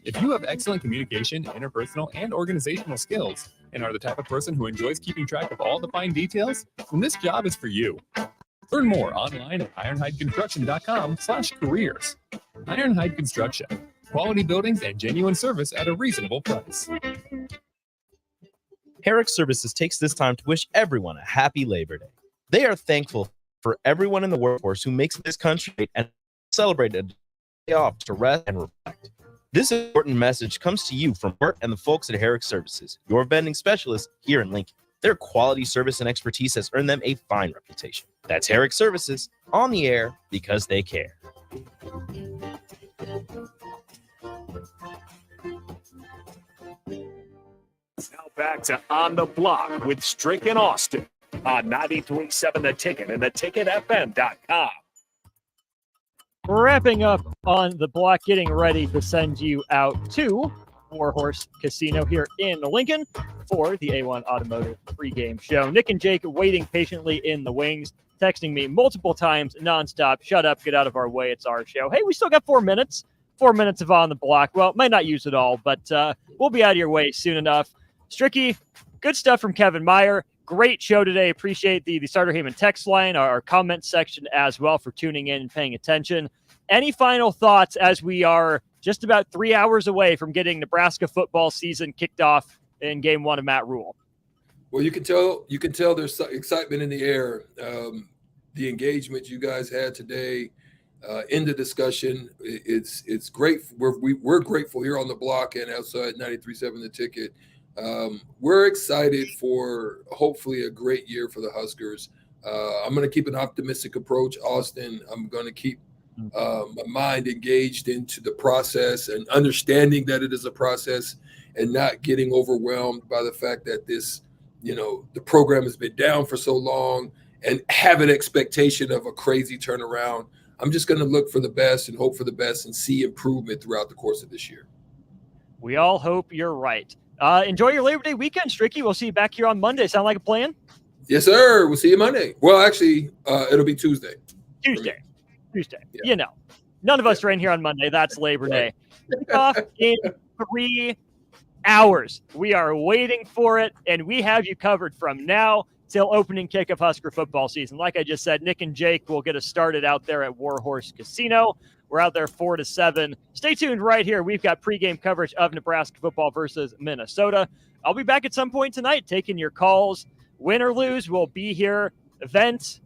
If you have excellent communication, interpersonal, and organizational skills, and are the type of person who enjoys keeping track of all the fine details, then this job is for you. Learn more online at ironhideconstruction.com/careers. Ironhide Construction. Quality buildings and genuine service at a reasonable price. Herrick Services takes this time to wish everyone a happy Labor Day. They are thankful for everyone in the workforce who makes this country great and celebrate a day off to rest and reflect. This important message comes to you from Bert and the folks at Herrick Services, your vending specialists here in Lincoln. Their quality service and expertise has earned them a fine reputation. That's Herrick Services, on the air because they care. Now back to On the Block with Strick and Austin on 93.7 The Ticket and theticketfm.com. Wrapping up On the Block, getting ready to send you out to Warhorse Casino here in Lincoln for the A1 Automotive pregame show. Nick and Jake waiting patiently in the wings, texting me multiple times nonstop. Shut up, get out of our way, it's our show. Hey, we still got 4 minutes. 4 minutes of On the Block. Well, might not use it all, but we'll be out of your way soon enough. Stricky, good stuff from Kevin Meyer. Great show today. Appreciate the Starter Heyman text line, our comment section as well for tuning in and paying attention. Any final thoughts as we are just about 3 hours away from getting Nebraska football season kicked off in game 1 of Matt Rule? Well, you can tell there's excitement in the air. The engagement you guys had today in the discussion, it's great. We're grateful here on the block and outside 93.7 The Ticket. We're excited for hopefully a great year for the Huskers. I'm going to keep an optimistic approach, Austin. I'm going to keep my mind engaged into the process and understanding that it is a process and not getting overwhelmed by the fact that this, the program has been down for so long and have an expectation of a crazy turnaround. I'm just going to look for the best and hope for the best and see improvement throughout the course of this year. We all hope you're right. Enjoy your Labor Day weekend, Stricky. We'll see you back here on Monday. Sound like a plan? Yes, sir. We'll see you Monday. Well, actually, it'll be Tuesday. Tuesday. Yeah. None of us are in here on Monday. That's Labor Day. Kickoff in 3 hours. We are waiting for it, and we have you covered from now till opening kick of Husker football season. Like I just said, Nick and Jake will get us started out there at Warhorse Casino. We're out there 4 to 7. Stay tuned right here. We've got pregame coverage of Nebraska football versus Minnesota. I'll be back at some point tonight taking your calls. Win or lose, we'll be here. Event,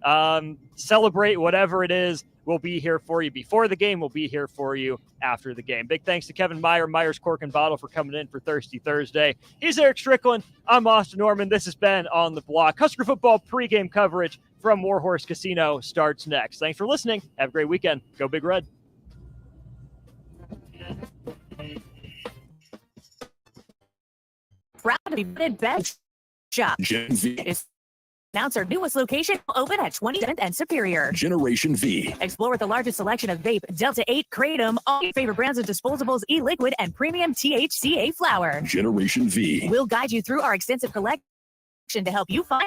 celebrate, whatever it is, we'll be here for you before the game. We'll be here for you after the game. Big thanks to Kevin Meyer, Myers Cork and Bottle, for coming in for Thirsty Thursday. He's Eric Strickland. I'm Austin Norman. This has been On the Block. Husker football pregame coverage from Warhorse Casino starts next. Thanks for listening. Have a great weekend. Go Big Red. Proud to be voted best shop. Gen V. Announce our newest location open at 27th and Superior. Generation V. Explore with the largest selection of vape, Delta 8, Kratom, all your favorite brands of disposables, e-liquid, and premium THCA flower. Generation V. We'll guide you through our extensive collection to help you find